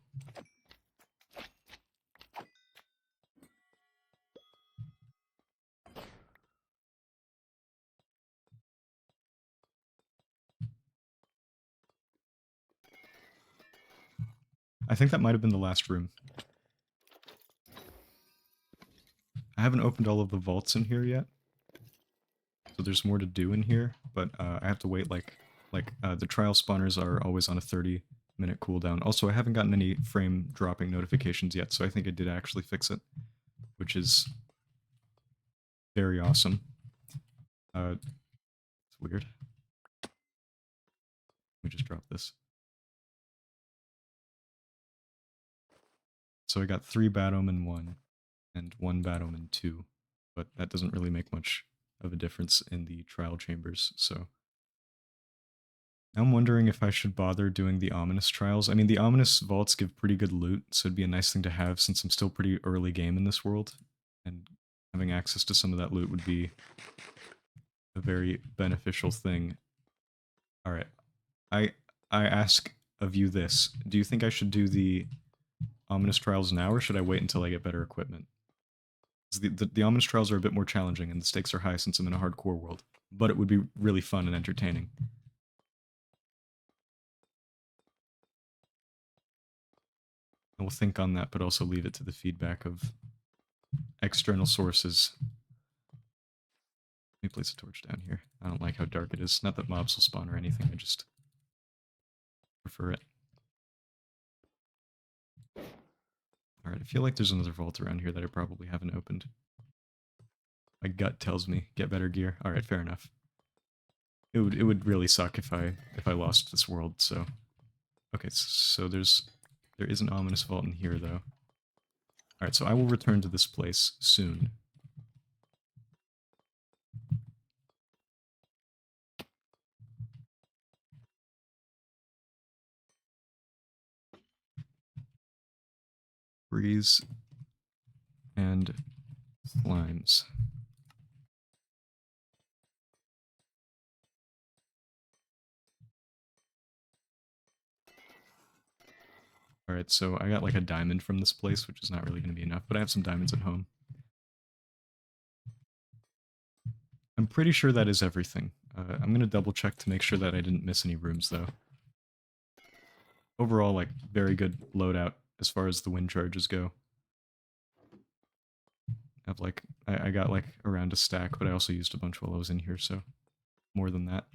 I think that might have been the last room. I haven't opened all of the vaults in here yet. So there's more to do in here, but I have to wait like the trial spawners are always on a 30-minute cooldown. Also, I haven't gotten any frame dropping notifications yet, so I think it did actually fix it, which is very awesome. It's weird. Let me just drop this. So I got 3 bad omen 1 and 1 bad omen 2, but that doesn't really make much of a difference in the trial chambers, so... Now I'm wondering if I should bother doing the ominous trials. I mean, the ominous vaults give pretty good loot, so it'd be a nice thing to have since I'm still pretty early game in this world, and having access to some of that loot would be a very beneficial thing. Alright, I ask of you this. Do you think I should do the ominous trials now, or should I wait until I get better equipment? 'Cause the ominous trials are a bit more challenging, and the stakes are high since I'm in a hardcore world. But it would be really fun and entertaining. I will think on that, but also leave it to the feedback of external sources. Let me place a torch down here. I don't like how dark it is. Not that mobs will spawn or anything, I just prefer it. Alright, I feel like there's another vault around here that I probably haven't opened. My gut tells me, get better gear. Alright, fair enough. It would really suck if I lost this world, so... Okay, so there is an ominous vault in here, though. Alright, so I will return to this place soon. Breeze and slimes. Alright, so I got like a diamond from this place, which is not really going to be enough, but I have some diamonds at home. I'm pretty sure that is everything. I'm going to double check to make sure that I didn't miss any rooms, though. Overall, like, very good loadout as far as the wind charges go. I've like, I got like around a stack, but I also used a bunch while I was in here, so more than that.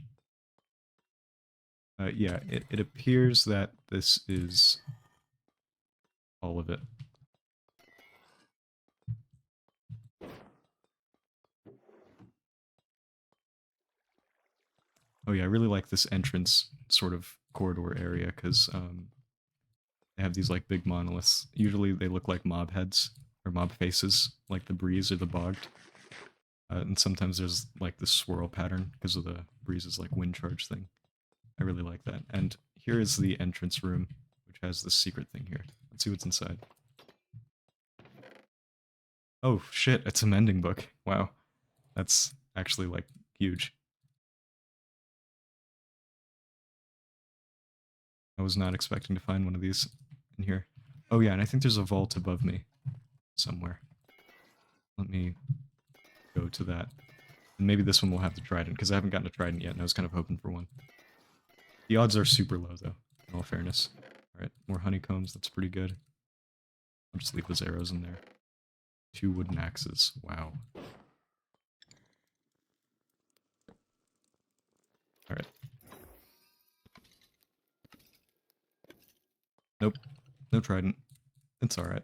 Yeah, it appears that this is all of it. Oh yeah, I really like this entrance sort of corridor area, because they have these like big monoliths. Usually they look like mob heads, or mob faces, like the breeze or the bogged. And sometimes there's like this swirl pattern because of the breeze's like wind charge thing. I really like that. And here is the entrance room, which has this secret thing here. Let's see what's inside. Oh shit, it's a mending book. Wow. That's actually like huge. I was not expecting to find one of these in here. Oh yeah, and I think there's a vault above me somewhere. Let me go to that. And maybe this one will have the trident, because I haven't gotten a trident yet, and I was kind of hoping for one. The odds are super low, though, in all fairness. Alright, more honeycombs, that's pretty good. I'll just leave those arrows in there. 2 wooden axes, wow. Alright. Nope, no trident. It's alright.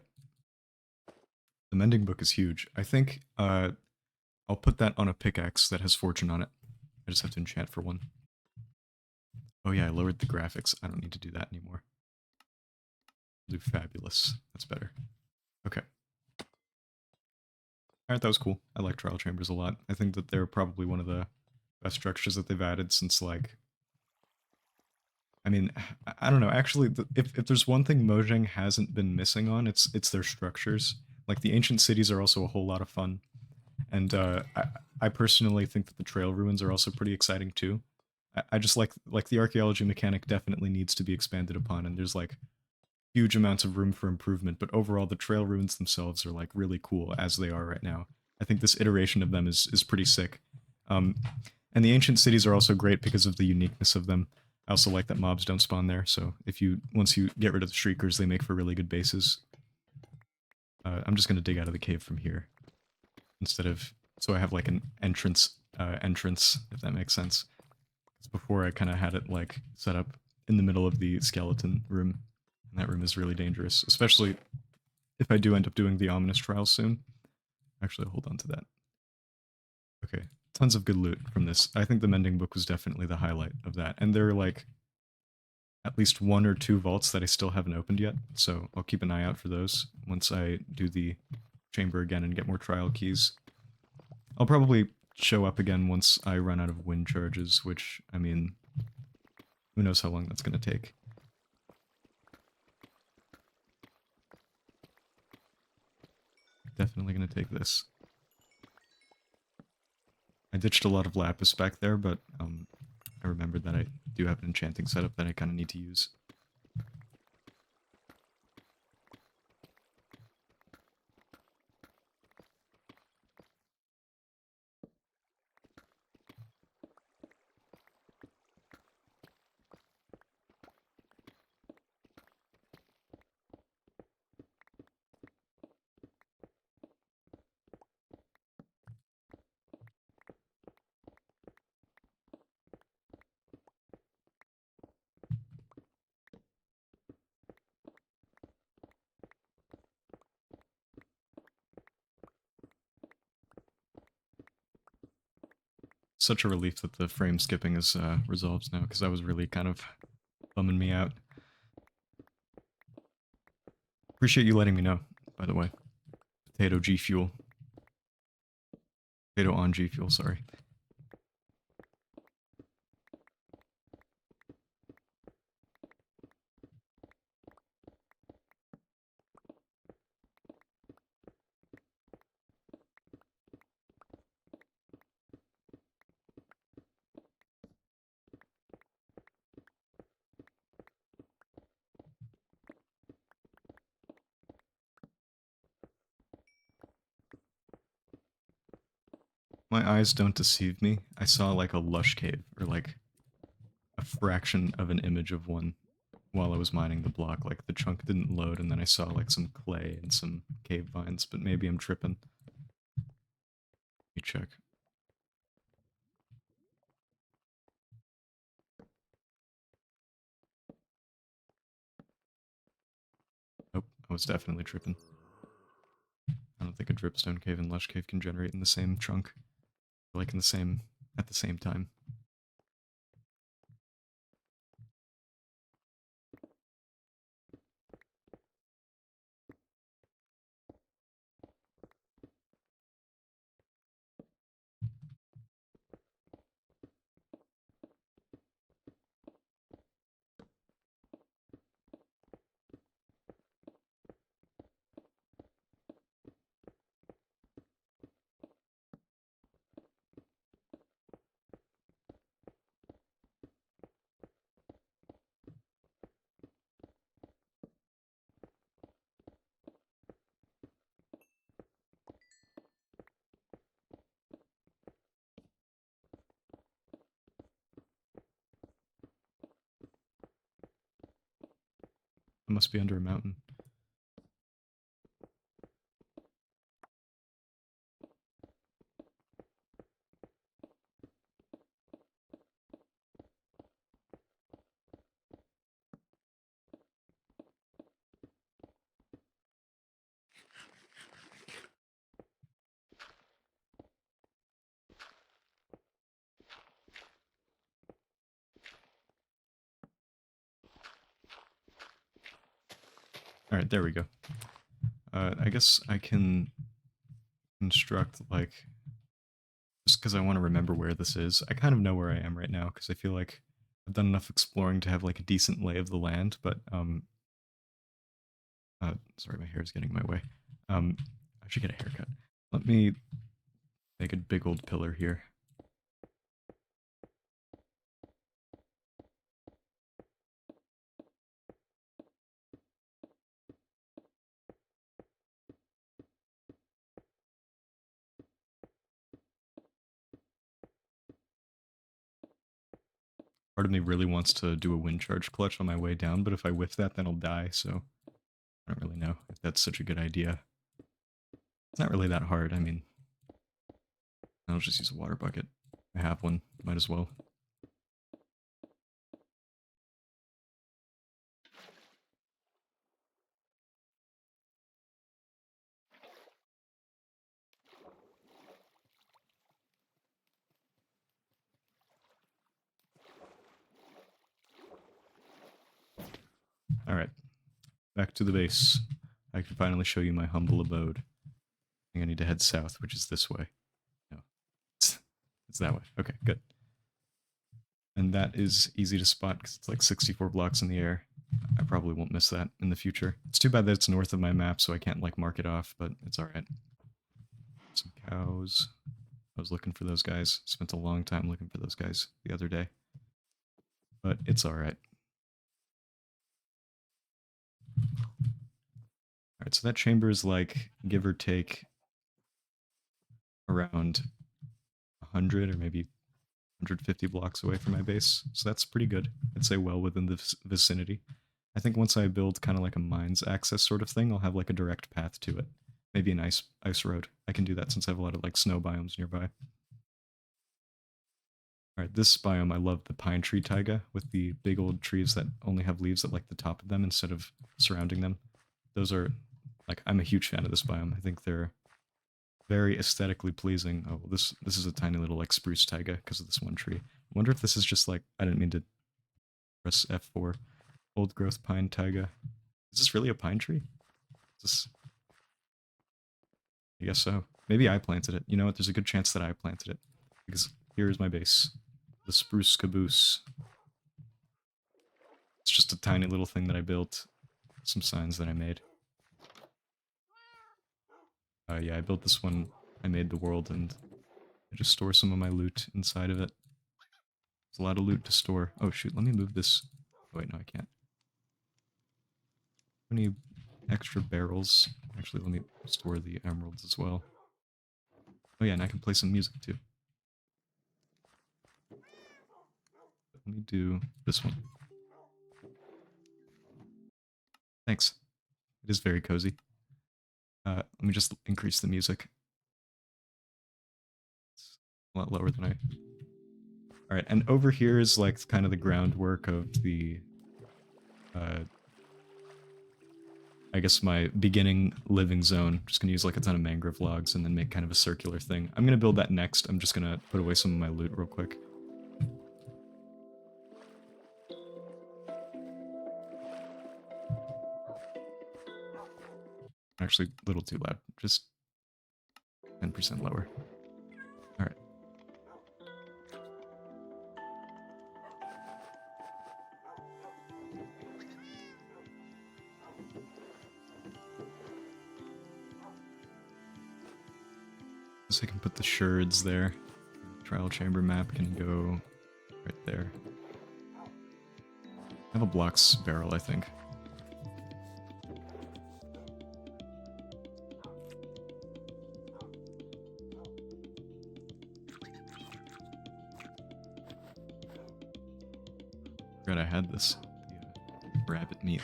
The mending book is huge. I think, I'll put that on a pickaxe that has fortune on it. I just have to enchant for one. Oh yeah, I lowered the graphics. I don't need to do that anymore. I'll do fabulous. That's better. Okay. Alright, that was cool. I like trial chambers a lot. I think that they're probably one of the best structures that they've added since, like... I mean, I don't know. Actually, if there's one thing Mojang hasn't been missing on, it's their structures. Like, the ancient cities are also a whole lot of fun. And I personally think that the trail ruins are also pretty exciting too. I just like the archaeology mechanic definitely needs to be expanded upon, and there's like huge amounts of room for improvement, but overall the trail ruins themselves are like really cool as they are right now. I think this iteration of them is pretty sick. And the ancient cities are also great because of the uniqueness of them. I also like that mobs don't spawn there, so once you get rid of the shriekers, they make for really good bases. I'm just gonna dig out of the cave from here instead of, so I have like an entrance, if that makes sense. Because before I kind of had it like set up in the middle of the skeleton room, and that room is really dangerous, especially if I do end up doing the ominous trials soon. Actually, hold on to that. Okay, tons of good loot from this. I think the mending book was definitely the highlight of that, and there are like at least 1 or 2 vaults that I still haven't opened yet, so I'll keep an eye out for those once I do the chamber again and get more trial keys. I'll probably show up again once I run out of wind charges, which, I mean, who knows how long that's going to take. Definitely going to take this. I ditched a lot of lapis back there, but I remembered that I do have an enchanting setup that I kind of need to use. such a relief that the frame skipping is resolved now, because that was really kind of bumming me out. Appreciate you letting me know, by the way. Potato G Fuel. Potato on G Fuel, sorry. My eyes don't deceive me. I saw like a lush cave, or like a fraction of an image of one while I was mining the block. Like the chunk didn't load, and then I saw like some clay and some cave vines, but maybe I'm tripping. Let me check. Nope, I was definitely tripping. I don't think a dripstone cave and lush cave can generate in the same chunk. Like in the same, at the same time. It must be under a mountain. Alright, there we go. I guess I can construct, like, just because I want to remember where this is. I kind of know where I am right now, because I feel like I've done enough exploring to have, like, a decent lay of the land, but, sorry, my hair is getting in my way. I should get a haircut. Let me make a big old pillar here. Part of me really wants to do a wind charge clutch on my way down, but if I whiff that, then I'll die, so I don't really know if that's such a good idea. It's not really that hard, I mean, I'll just use a water bucket. I have one, might as well. Alright, back to the base. I can finally show you my humble abode. I think I need to head south, which is this way. No, it's that way. Okay, good. And that is easy to spot because it's like 64 blocks in the air. I probably won't miss that in the future. It's too bad that it's north of my map, so I can't like mark it off, but it's alright. Some cows. I was looking for those guys. Spent a long time looking for those guys the other day. But it's alright. Alright, so that chamber is like, give or take, around 100 or maybe 150 blocks away from my base. So that's pretty good. I'd say well within the vicinity. I think once I build kind of like a mines access sort of thing, I'll have like a direct path to it. Maybe an ice road. I can do that since I have a lot of like snow biomes nearby. Alright, this biome, I love the pine tree taiga with the big old trees that only have leaves at like the top of them instead of surrounding them. Those are, like, I'm a huge fan of this biome. I think they're very aesthetically pleasing. Oh, well, this is a tiny little like spruce taiga because of this one tree. I wonder if this is just like, I didn't mean to press F4. Old growth pine taiga. Is this really a pine tree? Is this... I guess so. Maybe I planted it. You know what? There's a good chance that I planted it. Because here's my base. The spruce caboose. It's just a tiny little thing that I built. Some signs that I made. Yeah, I built this one. I made the world and I just store some of my loot inside of it. There's a lot of loot to store. Oh shoot, let me move this. Oh wait, no I can't. Any extra barrels? Actually, let me store the emeralds as well. Oh yeah, and I can play some music too. Let me do this one. Thanks. It is very cozy. Let me just increase the music. It's a lot lower than I... Alright, and over here is like kind of the groundwork of the... I guess my beginning living zone. Just gonna use like a ton of mangrove logs and then make kind of a circular thing. I'm gonna build that next. I'm just gonna put away some of my loot real quick. Actually, a little too loud. Just 10% lower. Alright. So I can put the sherds there. Trial chamber map can go right there. I have a blocks barrel, I think. Forgot I had this. The rabbit meat.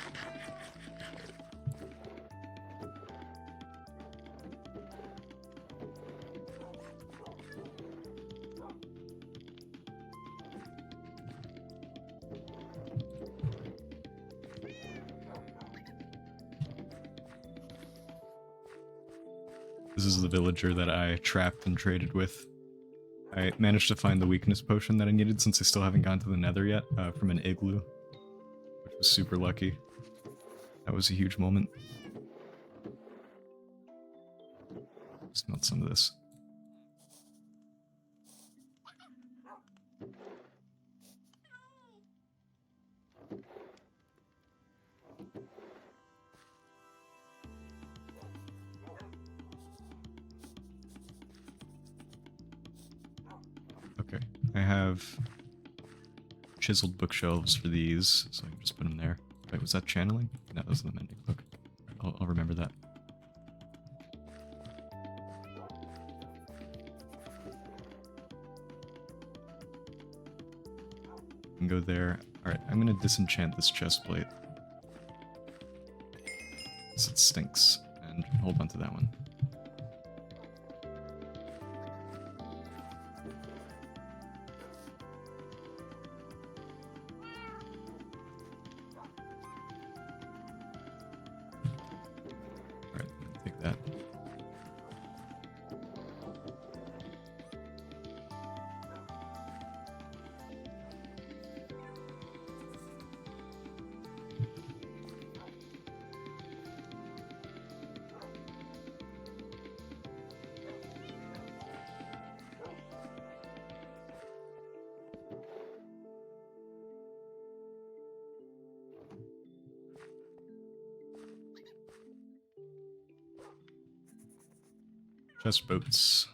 This is the villager that I trapped and traded with. I managed to find the weakness potion that I needed since I still haven't gone to the nether yet, from an igloo. Which was super lucky. That was a huge moment. Smell some of this. Okay, I have chiseled bookshelves for these, so I can just put them there. Wait, was that channeling? No, that was the mending book. I'll remember that. Can go there. Alright, I'm gonna disenchant this chest plate. Because it stinks. And hold on to that one. Alright, take that. Chest boats.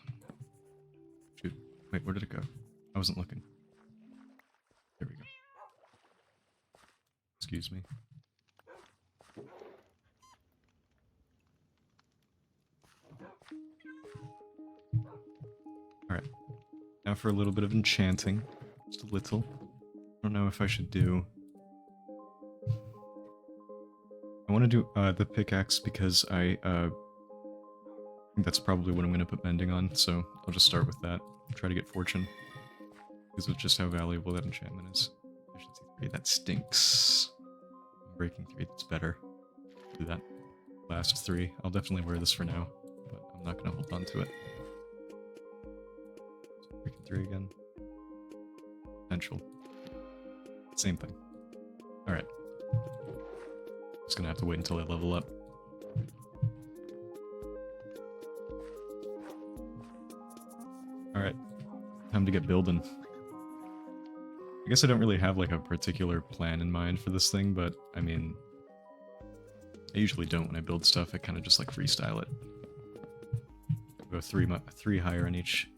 Shoot. Wait, where did it go? I wasn't looking. There we go. Excuse me. Alright. Now for a little bit of enchanting. Just a little. I don't know if I should do... I want to do the pickaxe because I think that's probably what I'm going to put mending on, so I'll just start with that. Try to get fortune. Because of just how valuable that enchantment is. Efficiency 3, that stinks. Breaking 3, that's better. Do that. Last 3. I'll definitely wear this for now, but I'm not gonna hold on to it. Freaking 3 again. Potential. Same thing. Alright. Just gonna have to wait until I level up. Alright. Time to get building. I guess I don't really have like a particular plan in mind for this thing, but I mean, I usually don't when I build stuff. I kind of just like freestyle it. Go three higher on each.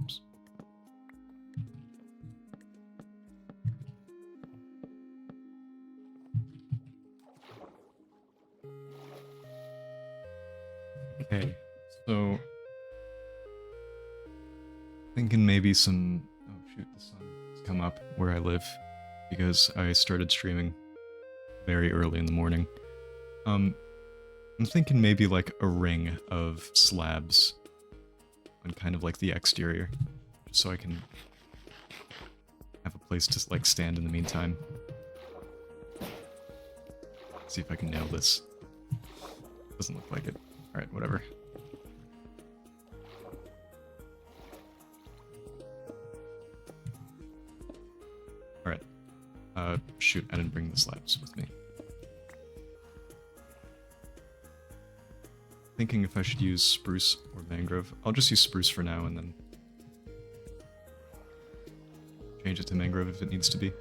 Oops. Okay, so thinking maybe some. Oh shoot, the sun has come up where I live because I started streaming very early in the morning. I'm thinking maybe like a ring of slabs on kind of like the exterior, just so I can have a place to like stand in the meantime. See if I can nail this. Doesn't look like it. Alright, whatever. Alright. Shoot, I didn't bring the slabs with me. Thinking if I should use spruce or mangrove. I'll just use spruce for now and then change it to mangrove if it needs to be.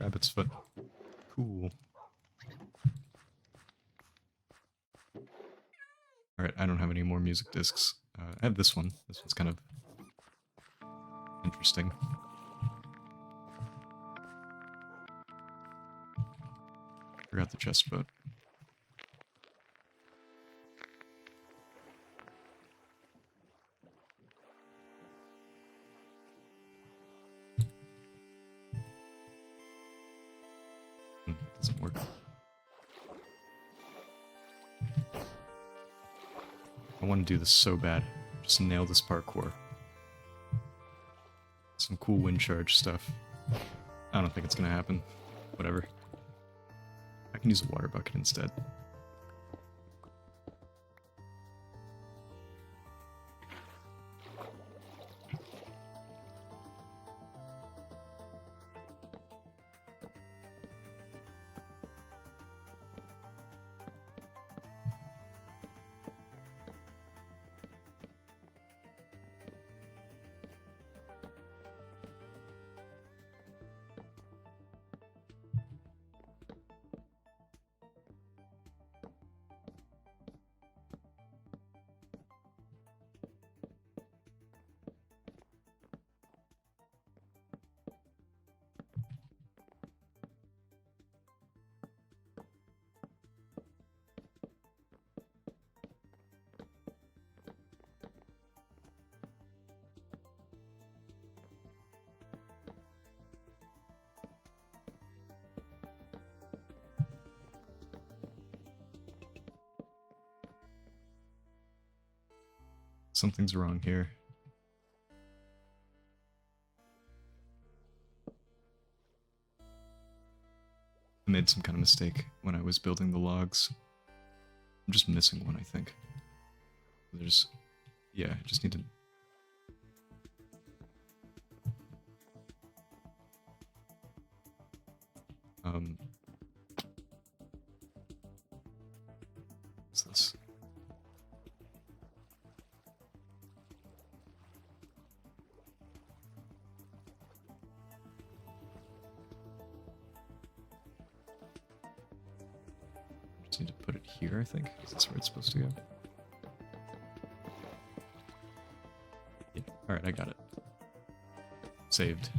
Rabbit's foot. Cool. Alright, I don't have any more music discs. I have this one. This one's kind of interesting. Forgot the chest boat. Doesn't work. I want to do this so bad. Just nail this parkour. Some cool wind charge stuff. I don't think it's gonna happen. Whatever. I can use a water bucket instead. Something's wrong here. I made some kind of mistake when I was building the logs. I'm just missing one, I think. There's... yeah, I just need to... What's this? Just need to put it here, I think. That's where it's supposed to go. Yeah. Alright, I got it. Saved.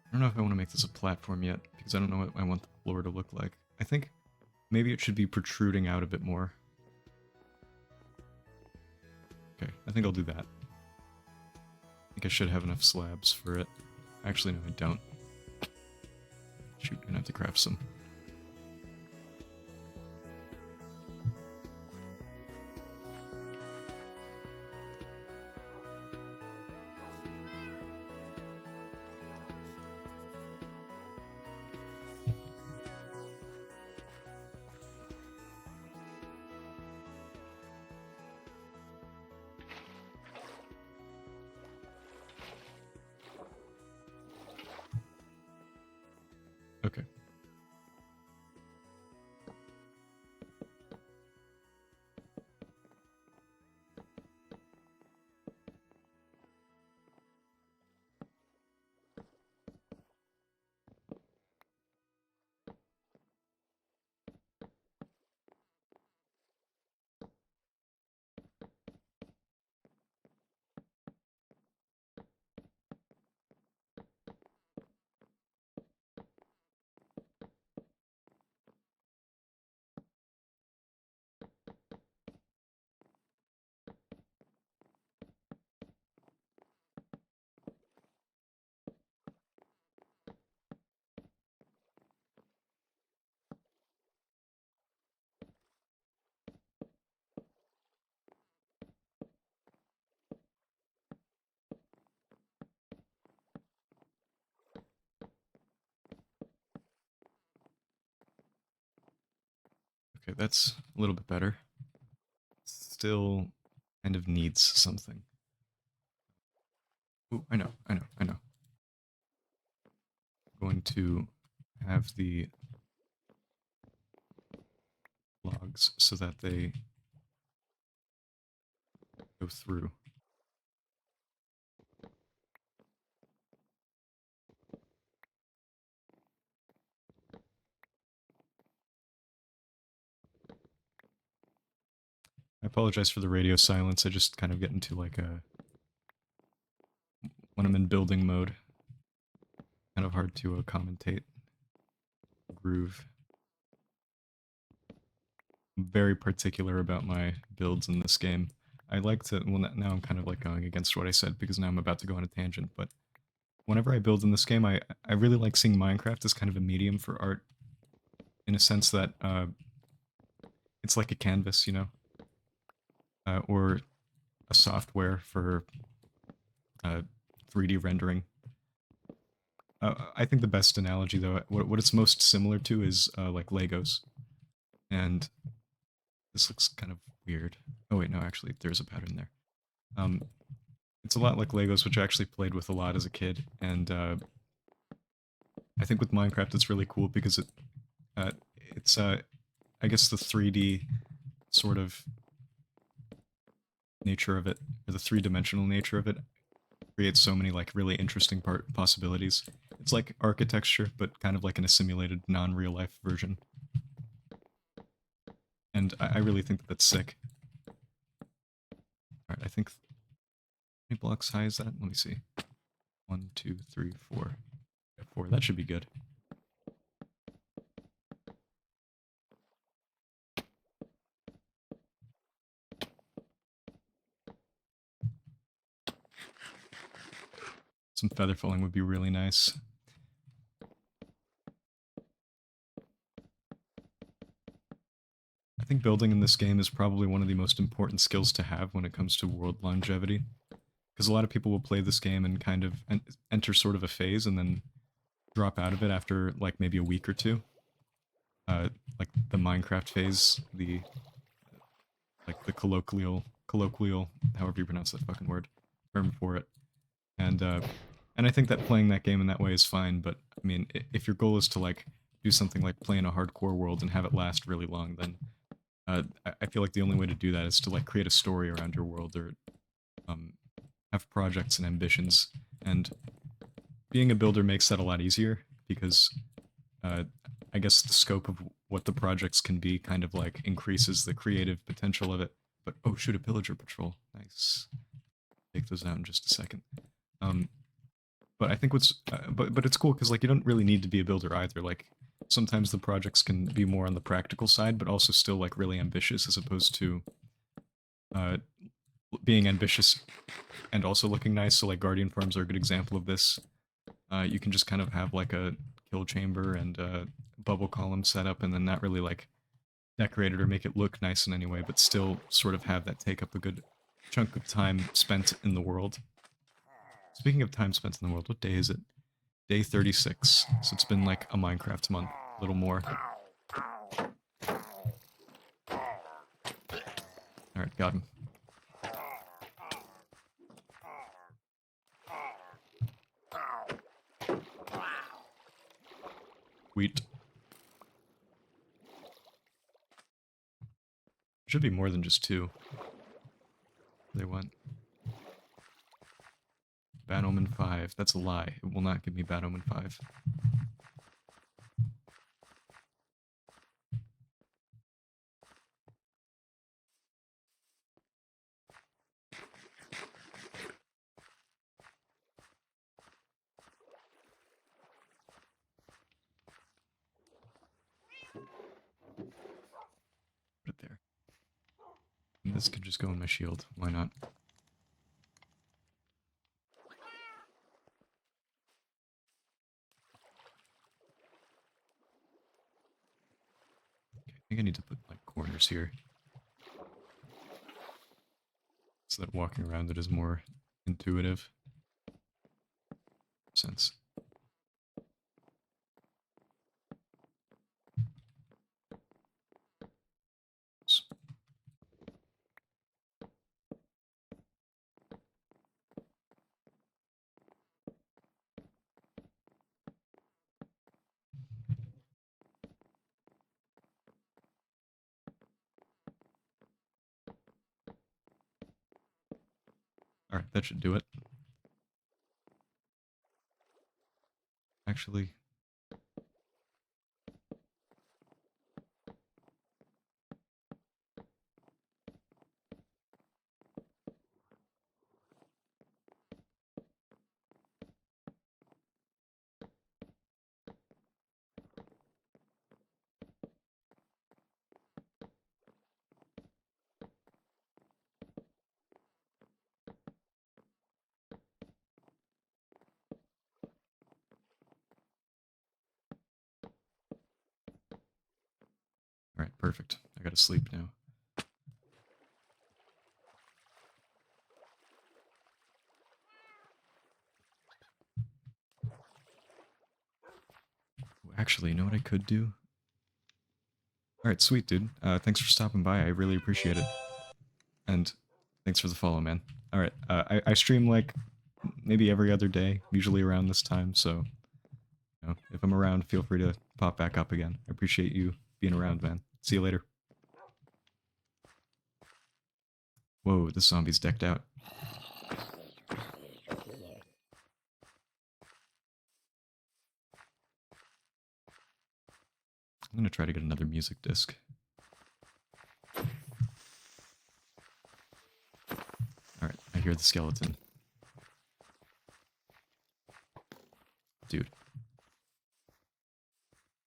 I don't know if I want to make this a platform yet, because I don't know what I want the floor to look like. I think maybe it should be protruding out a bit more. Okay, I think I'll do that. I think I should have enough slabs for it. Actually, no, I don't. Shoot, I'm gonna have to craft some. Okay. Okay, that's a little bit better. Still kind of needs something. Ooh, I know. I'm going to have the logs so that they go through. I apologize for the radio silence. I just kind of get into like a... when I'm in building mode, kind of hard to commentate. Groove. I'm very particular about my builds in this game. I like to... well, now I'm kind of like going against what I said because now I'm about to go on a tangent, but whenever I build in this game, I really like seeing Minecraft as kind of a medium for art, in a sense that it's like a canvas, you know? Or a software for 3D rendering. I think the best analogy, though, what it's most similar to is like Legos. And this looks kind of weird. Oh wait, no, actually, there's a pattern there. It's a lot like Legos, which I actually played with a lot as a kid, and I think with Minecraft it's really cool because it's I guess the 3D sort of nature of it, or the three-dimensional nature of it, creates so many like really interesting possibilities. It's like architecture, but kind of like in a simulated, non-real life version. And I really think that that's sick. Alright, I think... how many blocks high is that? Let me see. 1, 2, 3, 4. Yeah, 4. That should be good. Some feather falling would be really nice. I think building in this game is probably one of the most important skills to have when it comes to world longevity. Because a lot of people will play this game and kind of enter sort of a phase and then drop out of it after like maybe a week or two. like the Minecraft phase, the like the colloquial, however you pronounce that fucking word, term for it. And I think that playing that game in that way is fine. But I mean, if your goal is to like do something like play in a hardcore world and have it last really long, then I feel like the only way to do that is to like create a story around your world or um, have projects and ambitions. And being a builder makes that a lot easier because uh, I guess the scope of what the projects can be kind of like increases the creative potential of it. But oh, shoot, a pillager patrol. Nice. Take those out in just a second. But I think but it's cool because like you don't really need to be a builder either. Like sometimes the projects can be more on the practical side, but also still like really ambitious as opposed to uh, being ambitious and also looking nice. So like Guardian Farms are a good example of this. You can just kind of have like a kill chamber and a bubble column set up and then not really like decorate it or make it look nice in any way, but still sort of have that take up a good chunk of time spent in the world. Speaking of time spent in the world, what day is it? Day 36. So it's been like a Minecraft month, a little more. Alright, got him. Wheat. Should be more than just two. They went. Bad Omen 5. That's a lie. It will not give me Bad Omen 5. Put it there. And this could just go in my shield. Why not? Okay, I think I need to put like corners here. So that walking around it is more intuitive. Sense. Alright, that should do it. Actually, alright, perfect. I gotta sleep now. Actually, you know what I could do? Alright, sweet, dude. Thanks for stopping by. I really appreciate it. And thanks for the follow, man. Alright, I stream like maybe every other day, usually around this time, so you know, if I'm around, feel free to pop back up again. I appreciate you being around, man. See you later. Whoa, this zombie's decked out. I'm gonna try to get another music disc. Alright, I hear the skeleton. Dude.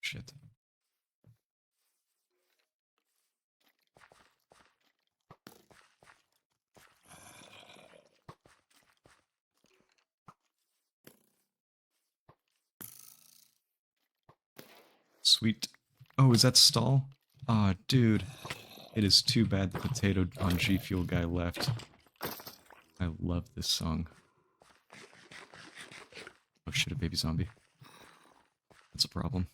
Shit. Sweet. Oh, is that stall? Aw, oh, dude. It is too bad the potato on G Fuel guy left. I love this song. Oh shit, a baby zombie. That's a problem.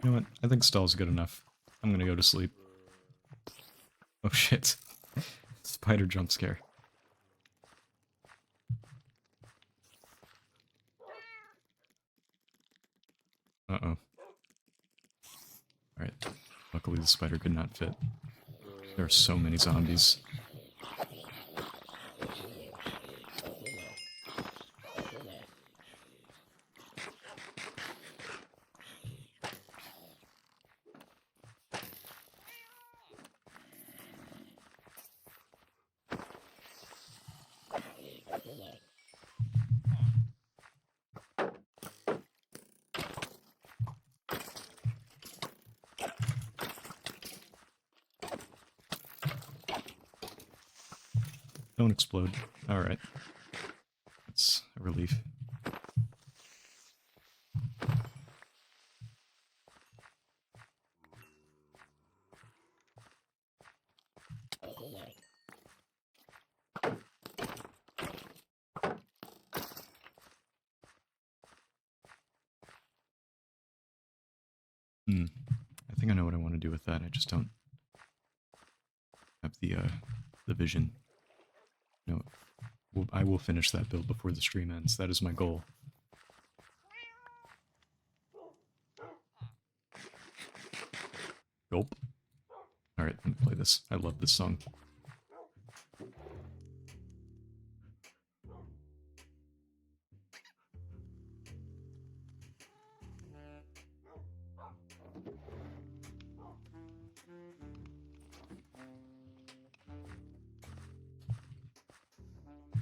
You know what? I think stall's good enough. I'm gonna go to sleep. Oh shit. Spider jump scare. Uh-oh. Alright. Luckily the spider could not fit. There are so many zombies. Don't explode. Alright. That's a relief. I think I know what I want to do with that. I just don't have the vision. No, I will finish that build before the stream ends. That is my goal. Gulp. Alright, let me play this. I love this song.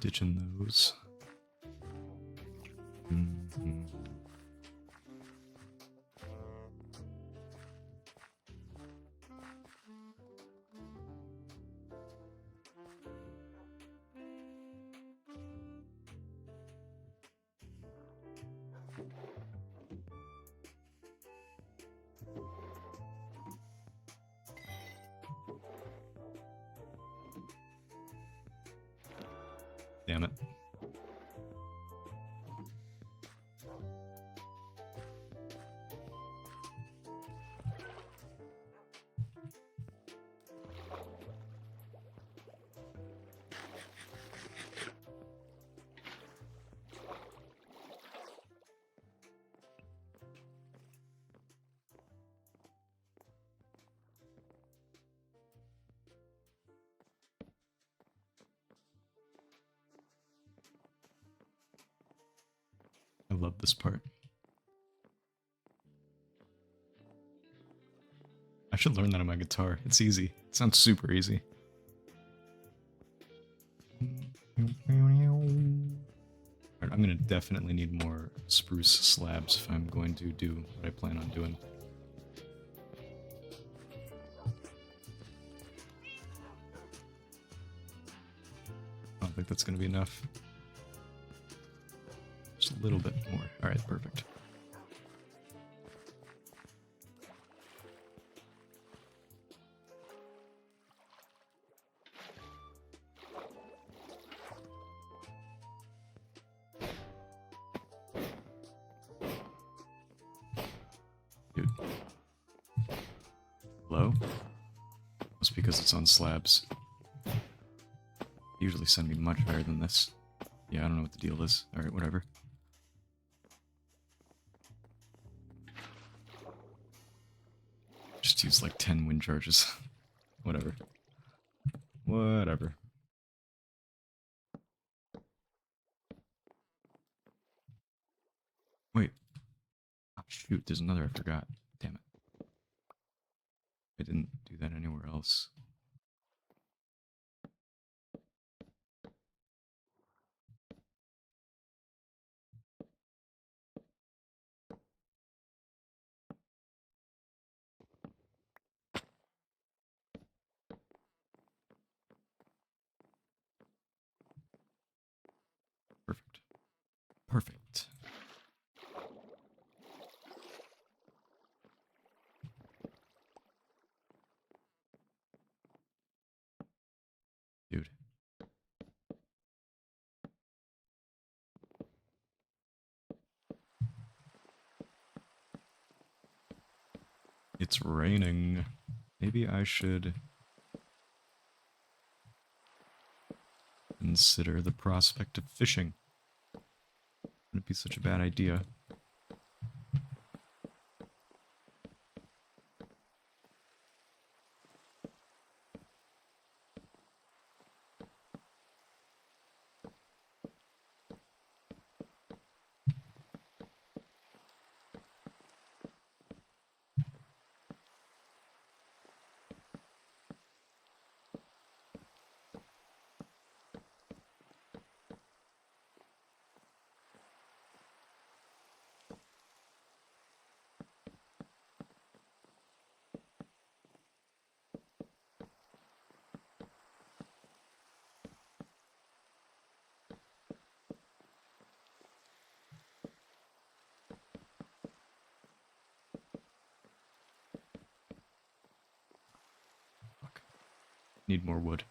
Ditching those. Damn it. I love this part. I should learn that on my guitar. It's easy. It sounds super easy. Alright, I'm gonna definitely need more spruce slabs if I'm going to do what I plan on doing. I don't think that's gonna be enough. Just a little bit more. Alright, perfect. Dude. Hello? That's because it's on slabs. They usually send me much higher than this. Yeah, I don't know what the deal is. Alright, whatever. Just use like 10 wind charges. Whatever. Whatever. Wait. Oh, shoot, there's another I forgot. Damn it. I didn't do that anywhere else. Perfect. Perfect. Dude. It's raining. Maybe I should consider the prospect of fishing. Wouldn't be such a bad idea. Fuck. Need more wood.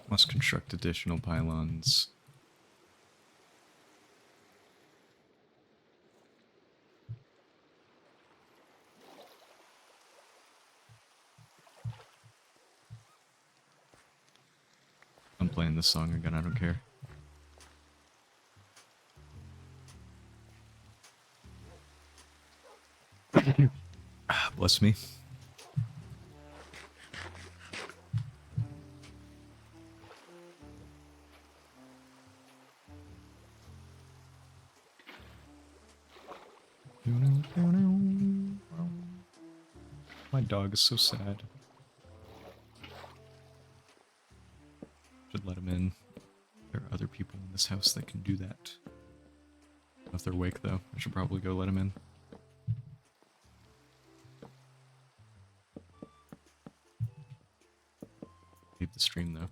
Must construct additional pylons. I'm playing this song again, I don't care. Bless me. My dog is so sad. Should let him in. There are other people in this house that can do that. If they're awake, though, I should probably go let him in. Leave the stream, though.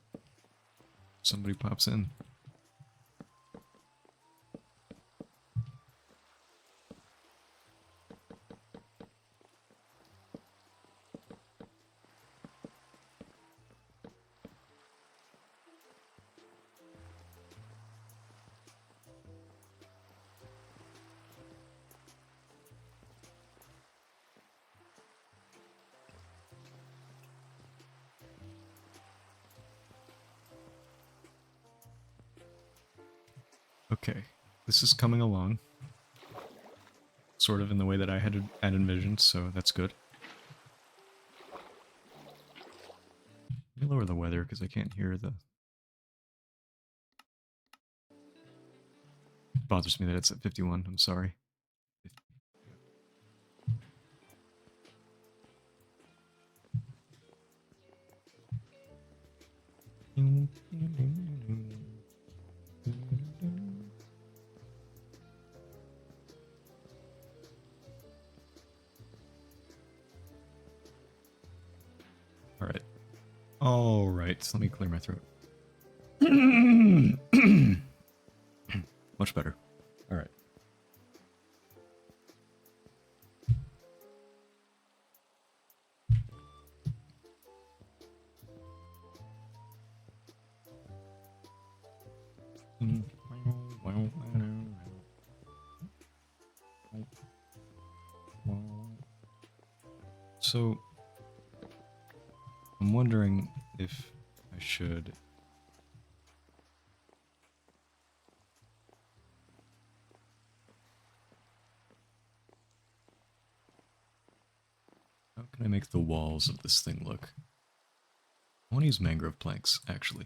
Somebody pops in. Okay, this is coming along. Sort of in the way that I had envisioned, so that's good. Let me lower the weather because I can't hear the... It bothers me that it's at 51, I'm sorry. Alright. Alright, let me clear my throat. Much better. Alright. So, I'm wondering if I should... How can I make the walls of this thing look? I want to use mangrove planks, actually.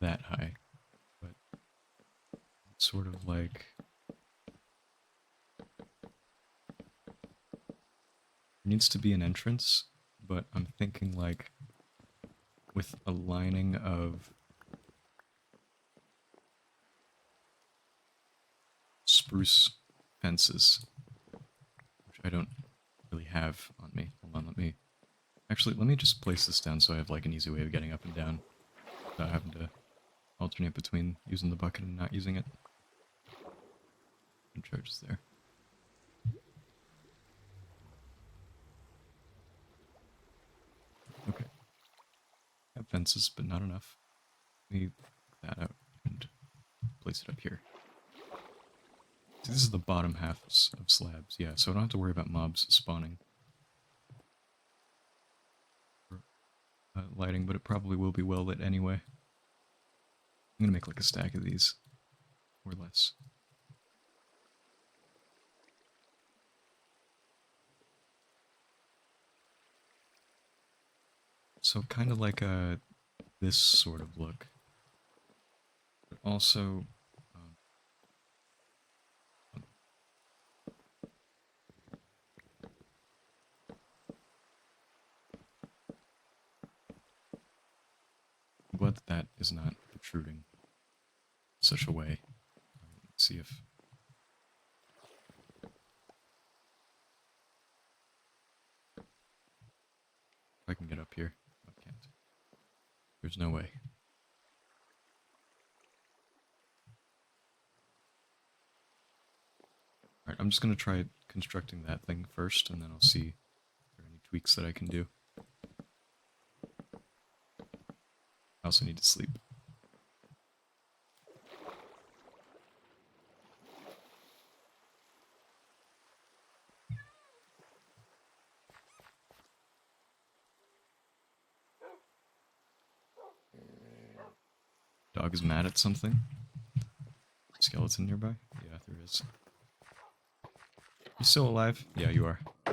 That high, but it's sort of like... There needs to be an entrance, but I'm thinking like with a lining of spruce fences, which I don't really have on me. Hold on, let me... Actually, let me just place this down so I have like an easy way of getting up and down without having to alternate between using the bucket and not using it. And charges there. fences, but not enough. Let me take that out and place it up here. See, this is the bottom half of slabs, yeah, so I don't have to worry about mobs spawning. Or, lighting, but it probably will be well lit anyway. I'm gonna make like a stack of these, or less. So kind of like this sort of look, but also I'm glad that is not protruding in such a way. Let's see if I can get up here. I can't. There's no way. Alright, I'm just gonna try constructing that thing first, and then I'll see if there are any tweaks that I can do. I also need to sleep. Dog is mad at something. Skeleton nearby? Yeah, there is. You still alive? Yeah, you are. I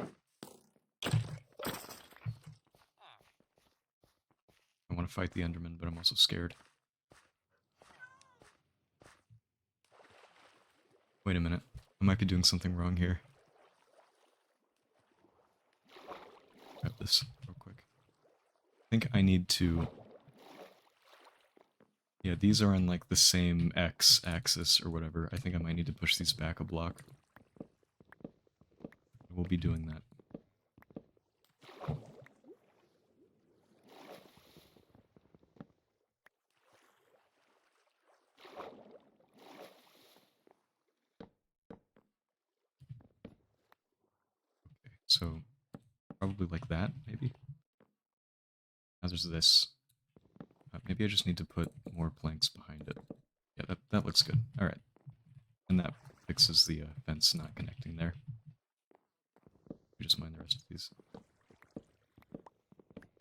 want to fight the Enderman, but I'm also scared. Wait a minute. I might be doing something wrong here. Grab this real quick. I think I need to... Yeah, these are on like the same X axis or whatever. I think I might need to push these back a block. We'll be doing that. Okay, so probably like that, maybe? Now there's this. Maybe I just need to put more planks behind it. Yeah, that looks good. Alright. And that fixes the fence not connecting there. We just mine the rest of these.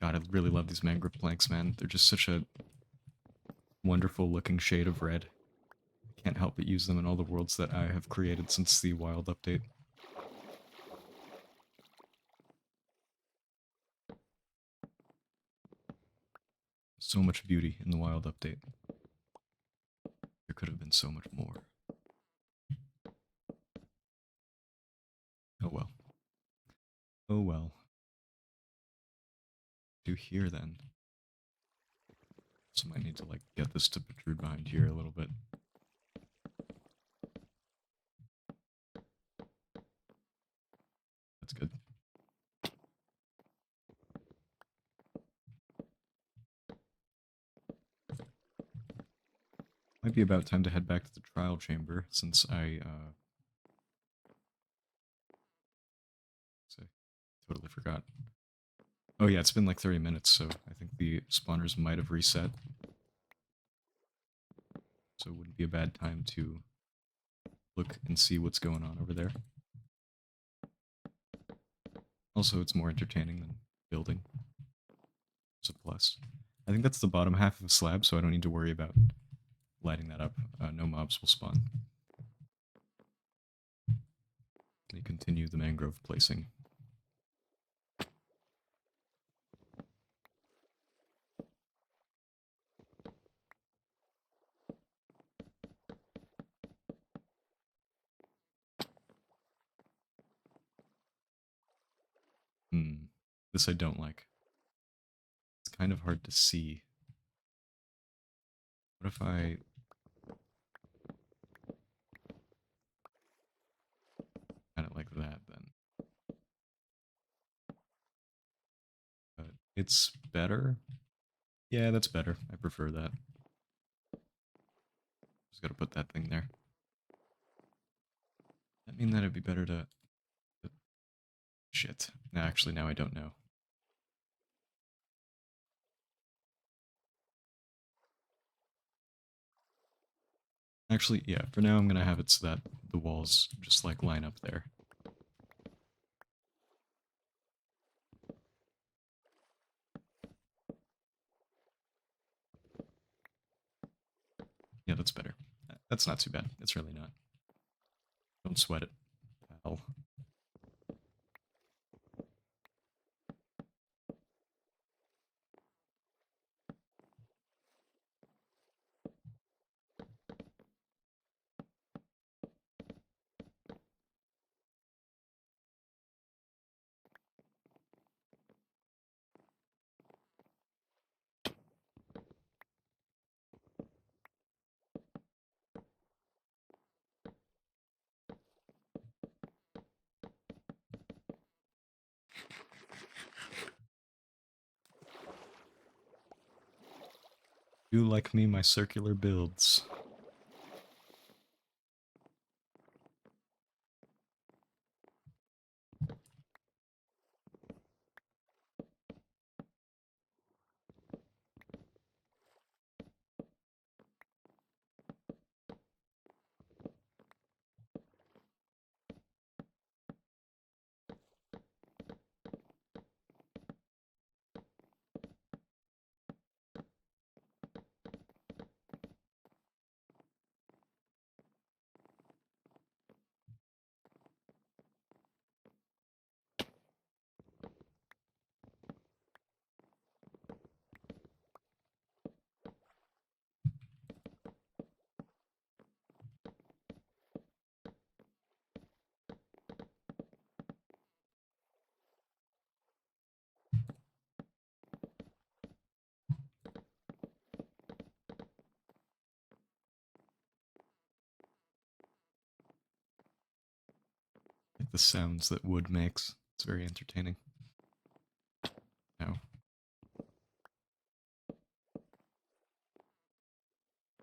God, I really love these mangrove planks, man. They're just such a wonderful looking shade of red. I can't help but use them in all the worlds that I have created since the wild update. So much beauty in the wild update. There could have been so much more. Oh well. Oh well. Do here then. So might need to like get this to protrude behind here a little bit. That's good. Might be about time to head back to the trial chamber, since I, totally forgot. Oh yeah, it's been like 30 minutes, so I think the spawners might have reset. So it wouldn't be a bad time to look and see what's going on over there. Also, it's more entertaining than building. It's a plus. I think that's the bottom half of the slab, so I don't need to worry about lighting that up. No mobs will spawn. Let me continue the mangrove placing. This I don't like. It's kind of hard to see. What if I... kind of like that, then? It's better? Yeah, that's better. I prefer that. Just gotta put that thing there. That mean that it'd be better to... Shit. No, actually, now I don't know. Actually, yeah, for now I'm gonna have it so that the walls just like line up there. Yeah, that's better. That's not too bad. It's really not. Don't sweat it, pal. You like me, my circular builds. Like the sounds that wood makes. It's very entertaining. Now,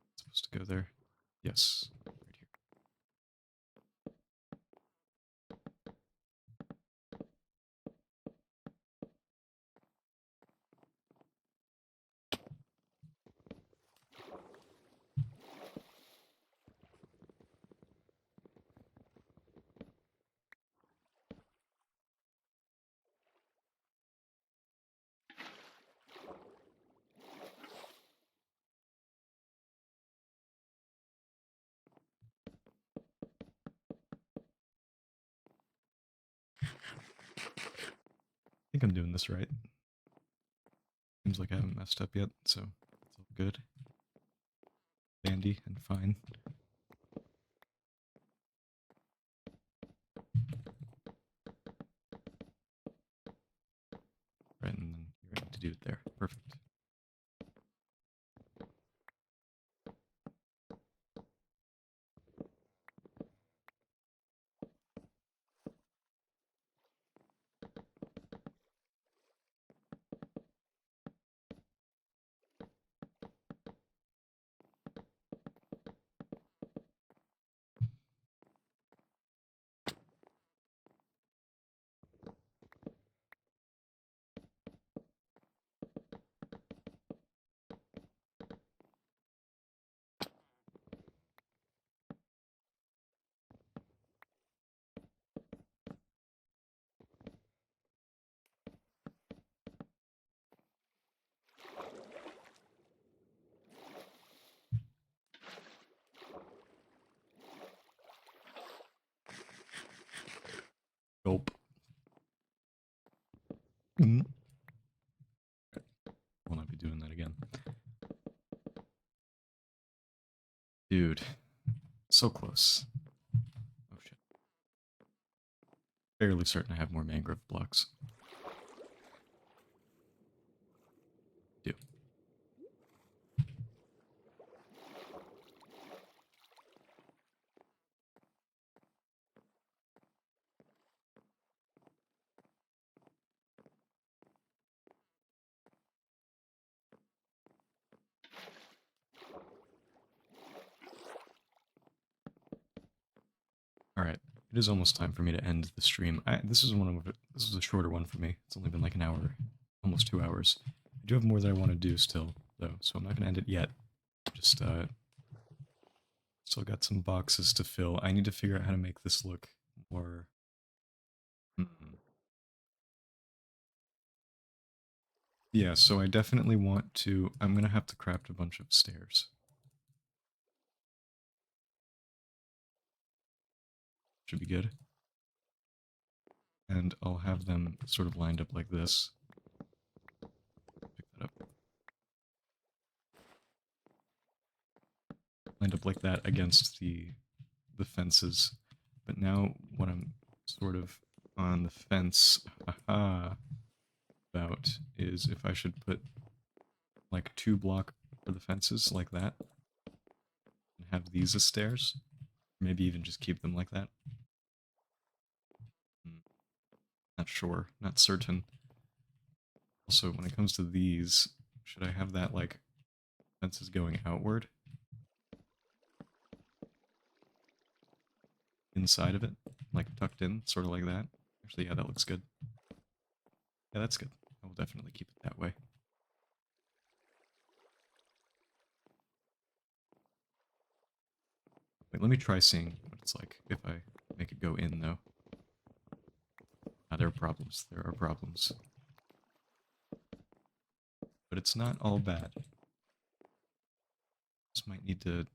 it's supposed to go there. Yes, right here. I think I'm doing this right. Seems like I haven't messed up yet, so it's all good. Dandy and fine. Right, and then you're ready to do it there. Perfect. Gulp. Mm. Will not be doing that again. Dude. So close. Oh shit. Fairly certain I have more mangrove blocks. Do. Alright. It is almost time for me to end the stream. This is a shorter one for me. It's only been like an hour, almost 2 hours. I do have more that I want to do still, though, so I'm not gonna end it yet. Just Still got some boxes to fill. I need to figure out how to make this look more... Yeah, so I definitely want to... I'm going to have to craft a bunch of stairs. Should be good. And I'll have them sort of lined up like this. Pick that up. Lined up like that against the fences. But now what I'm sort of on the fence about is if I should put like 2 block for the fences like that and have these as stairs. Maybe even just keep them like that. Not sure, not certain. Also, when it comes to these, should I have that like fences going outward? Inside of it? Like tucked in, sort of like that? Actually, yeah, that looks good. Yeah, that's good. I will definitely keep it that way. Wait, let me try seeing what it's like if I make it go in, though. There are problems. There are problems. But it's not all bad. Just might need to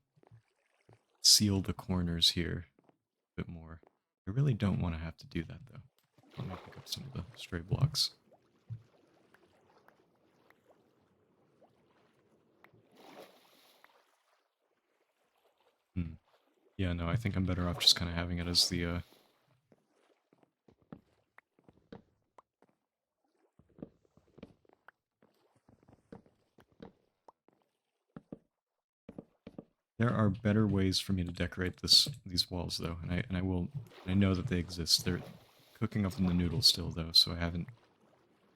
seal the corners here a bit more. I really don't want to have to do that, though. Let me pick up some of the stray blocks. Yeah, no, I think I'm better off just kind of having it as the, There are better ways for me to decorate these walls, though, and I know that they exist. They're cooking up in the noodles still, though, so I haven't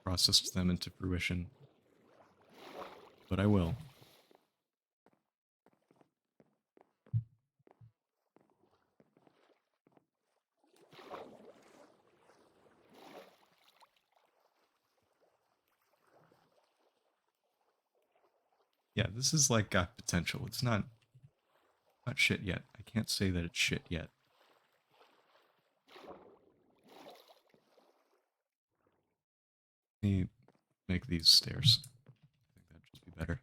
processed them into fruition. But I will. Yeah, this is like got potential. It's not shit yet. I can't say that it's shit yet. Let me make these stairs. I think that'd just be better.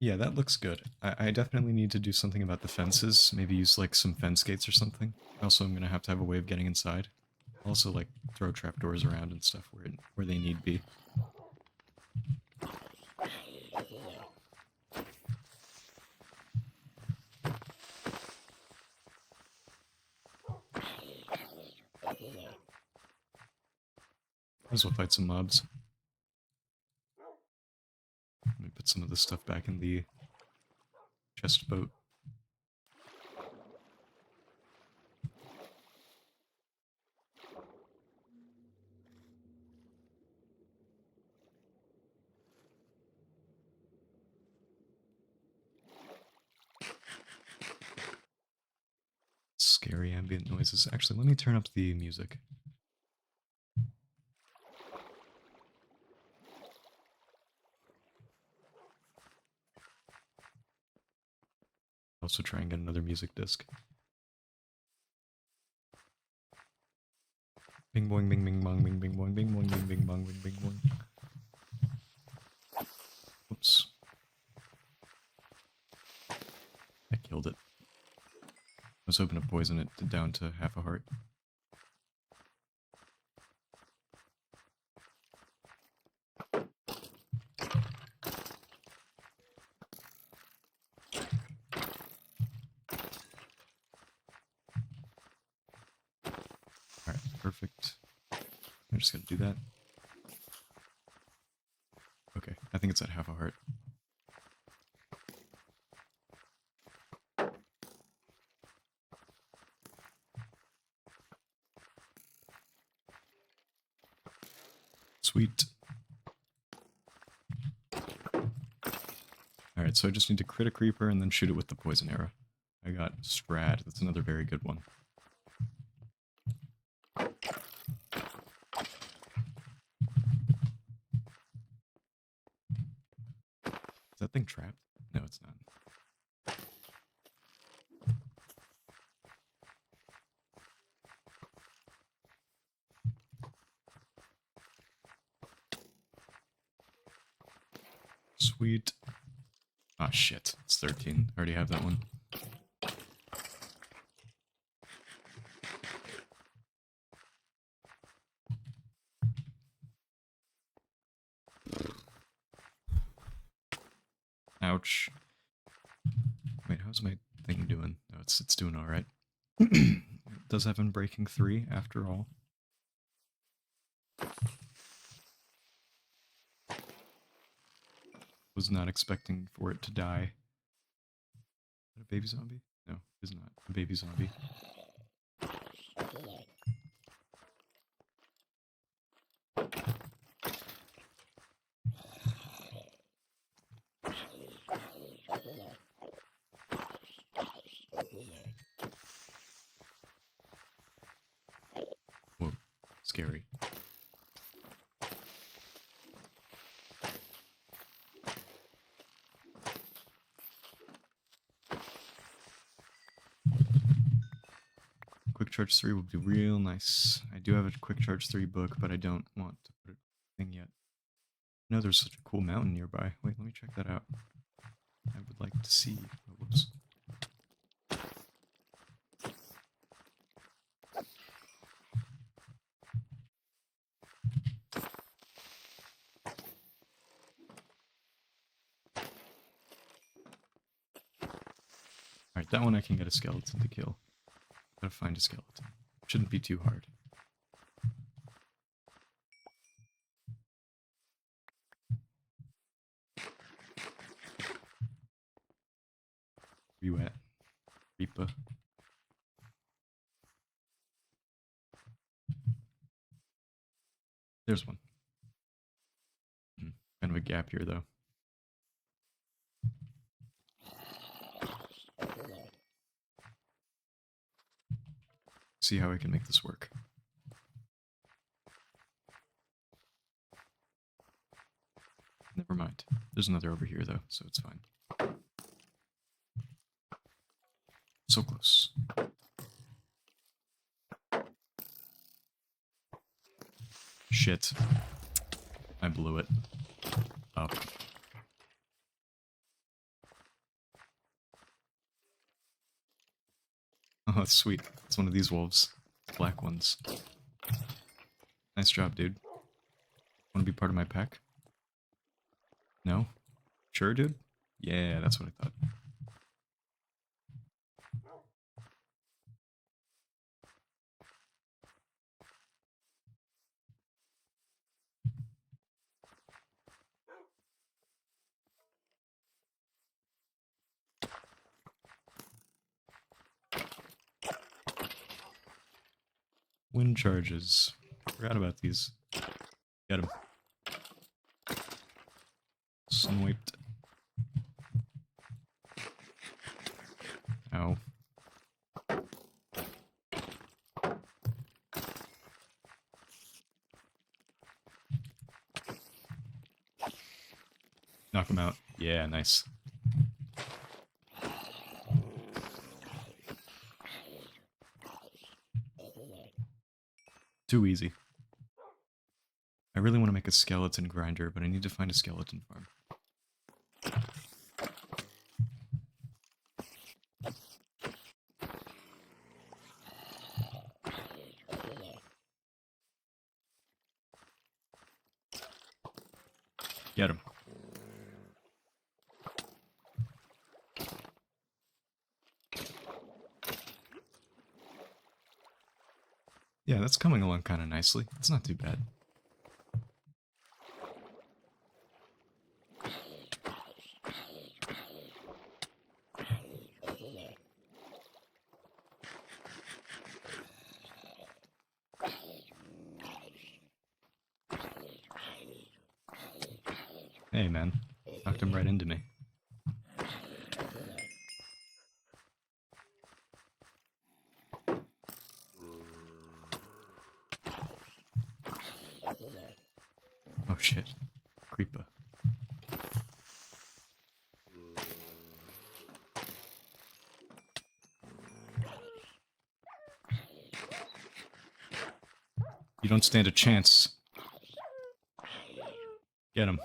Yeah, that looks good. I definitely need to do something about the fences. Maybe use like some fence gates or something. Also, I'm gonna have to have a way of getting inside. Also, like throw trapdoors around and stuff where they need be. Might as well fight some mobs. Let me put some of this stuff back in the chest boat. Scary ambient noises. Actually, let me turn up the music. Also try and get another music disc. Bing boing bing bing bong bing bing boing bing boing bing bing bong bing bing boing. Oops. I killed it. I was hoping to poison it down to half a heart. Alright, perfect. I'm just gonna do that. Okay, I think it's at half a heart. Sweet. Alright, Alright, so I just need to crit a creeper and then shoot it with the poison arrow. I got Strad. That's another very good one. Is that thing trapped? No, it's not. Sweet. Ah, shit. It's 13. I already have that one. Ouch. Wait, how's my thing doing? No, it's doing alright. It does have Unbreaking 3, after all. Was not expecting for it to die. Is that a baby zombie? No, it is not a baby zombie. Whoa, scary. Quick Charge 3 will be real nice. I do have a Quick Charge 3 book, but I don't want to put it in yet. I know there's such a cool mountain nearby. Wait, let me check that out. I would like to see. Oh, whoops. Alright, that one I can get a skeleton to kill. Gotta find a skeleton. Shouldn't be too hard. Where you at? Reaper. There's one. Kind of a gap here, though. See how I can make this work. Never mind. There's another over here, though, so it's fine. So close. Shit. I blew it up. Oh, that's sweet. It's one of these wolves. Black ones. Nice job, dude. Want to be part of my pack? No? Sure, dude? Yeah, that's what I thought. Wind charges. Forgot about these. Get him. Sniped. Ow. Knock him out. Yeah, nice. Too easy. I really want to make a skeleton grinder, but I need to find a skeleton farm. Get him. Yeah, that's coming along kind of nicely. It's not too bad. Hey, man. Knocked him right into me. Oh shit. Creeper. You don't stand a chance. Get him.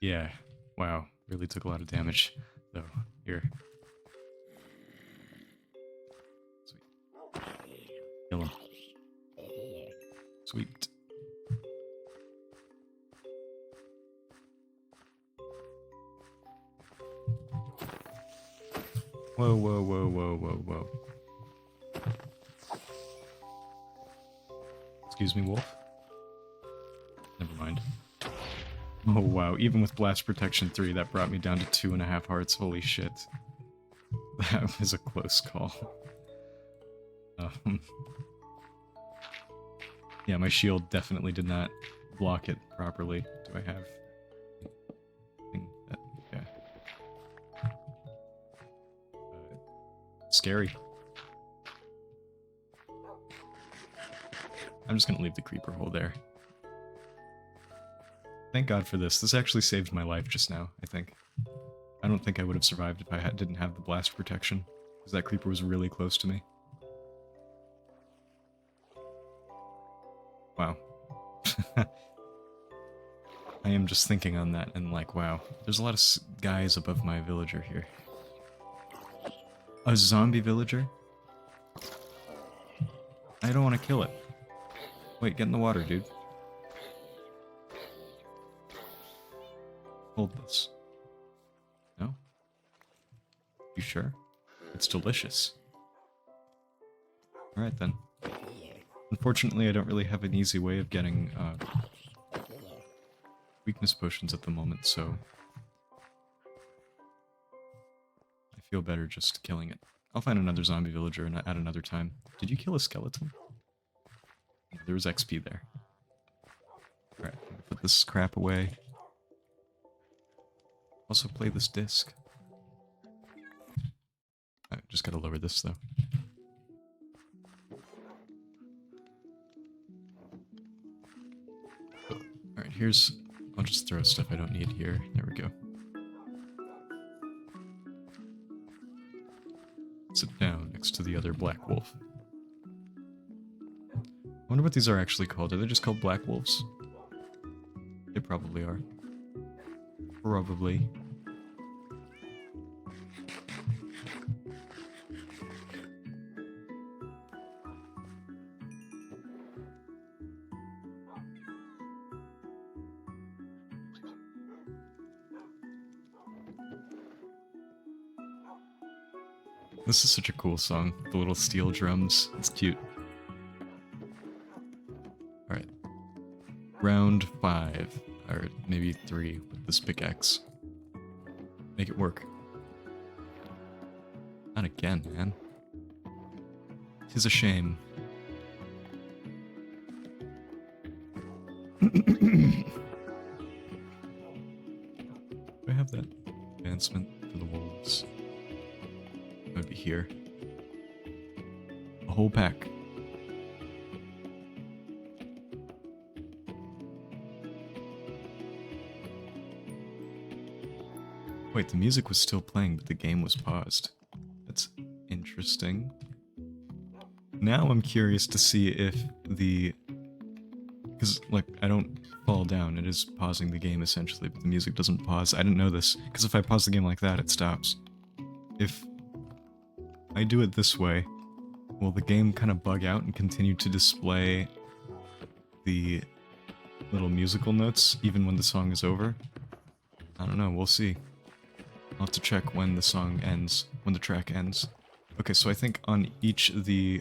Yeah. Wow. Really took a lot of damage, though. Here. Sweet. Kill him. Sweet. Whoa, whoa, whoa, whoa, whoa, whoa. Excuse me, wolf? Never mind. Oh, wow. Even with Blast Protection 3, that brought me down to 2.5 hearts. Holy shit. That was a close call. Yeah, my shield definitely did not block it properly. Do I have... Yeah. Scary. I'm just gonna leave the creeper hole there. Thank God for this. This actually saved my life just now, I think. I don't think I would have survived if I didn't have the blast protection, because that creeper was really close to me. Wow. I am just thinking on that, and like, wow. There's a lot of guys above my villager here. A zombie villager? I don't want to kill it. Wait, get in the water, dude. Hold this. No? You sure? It's delicious. Alright then. Unfortunately, I don't really have an easy way of getting weakness potions at the moment, so I feel better just killing it. I'll find another zombie villager at another time. Did you kill a skeleton? There was XP there. Alright, put this crap away. Also play this disc. I just gotta lower this though. Alright, here's... I'll just throw stuff I don't need here. There we go. Sit down next to the other black wolf. I wonder what these are actually called. Are they just called black wolves? They probably are. Probably. This is such a cool song. The little steel drums. It's cute. Alright. Round 5. Or maybe 3 with this pickaxe. Make it work. Not again, man. 'Tis a shame. Do I have that advancement for the wolves? It would be here. A whole pack. Wait, the music was still playing, but the game was paused. That's interesting. Now I'm curious to see if the... Because, like, I don't fall down. It is pausing the game, essentially, but the music doesn't pause. I didn't know this, because if I pause the game like that, it stops. If I do it this way, will the game kind of bug out and continue to display the little musical notes, even when the song is over? I don't know, we'll see. I'll have to check when the song ends, when the track ends. Okay, so I think on each of the...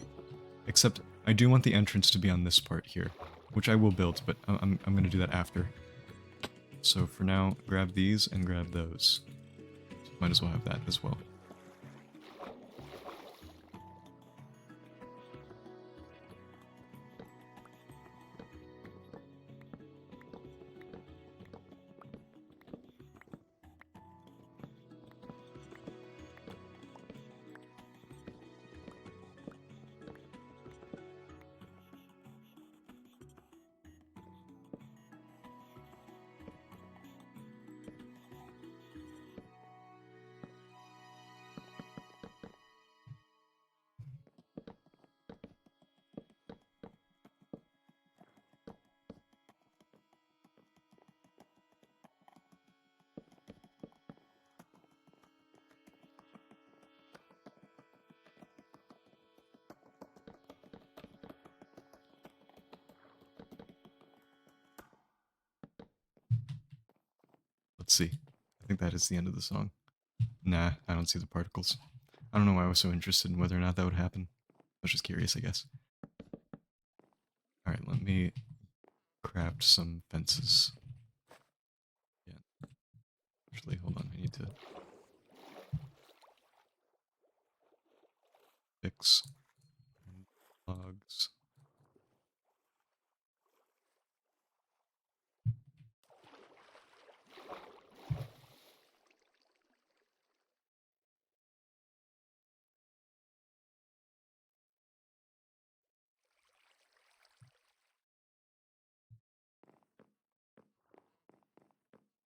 Except, I do want the entrance to be on this part here, which I will build, but I'm going to do that after. So for now, grab these and grab those. So might as well have that as well. Let's see. I think that is the end of the song. Nah, I don't see the particles. I don't know why I was so interested in whether or not that would happen. I was just curious, I guess. Alright, let me craft some fences. Yeah. Actually, hold on. I need to fix logs.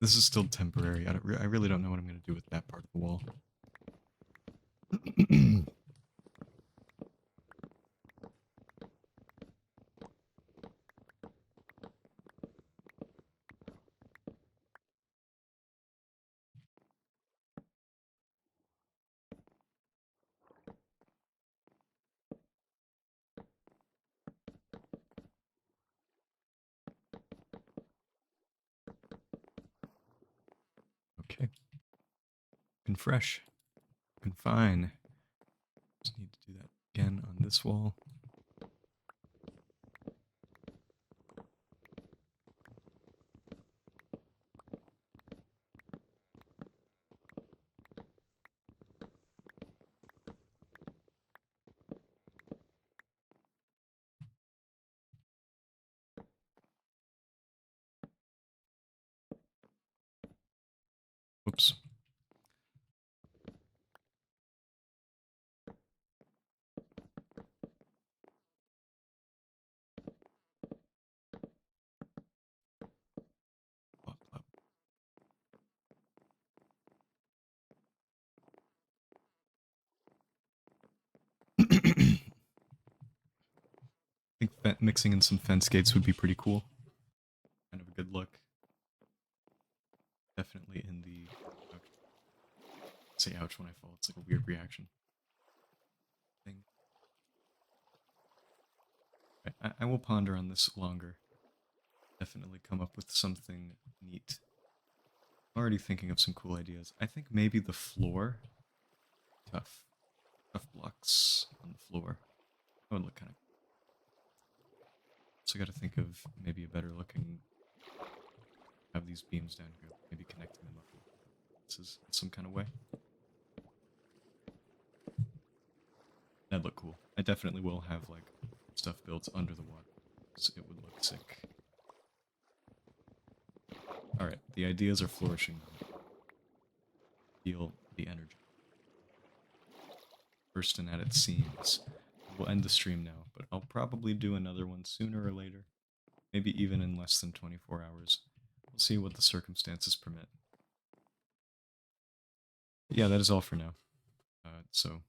This is still temporary. I really don't know what I'm going to do with that part of the wall. Okay. Looking fresh. Looking fine. Just need to do that again on this wall. Whoops. Plop, plop. I think mixing in some fence gates would be pretty cool. Kind of a good look. Definitely in the... Ouch. Say ouch when I fall. It's like a weird reaction. Thing. I will ponder on this longer. Definitely come up with something neat. I'm already thinking of some cool ideas. I think maybe the floor. Tough. Tough blocks on the floor. That would look kind of... So I gotta think of maybe a better looking... Have these beams down here. Maybe connecting them up. This is in some kind of way. That'd look cool. I definitely will have, like, stuff built under the water. So it would look sick. Alright, the ideas are flourishing. Feel the energy. Bursting at its seams. We'll end the stream now, but I'll probably do another one sooner or later. Maybe even in less than 24 hours. We'll see what the circumstances permit. Yeah, that is all for now. So...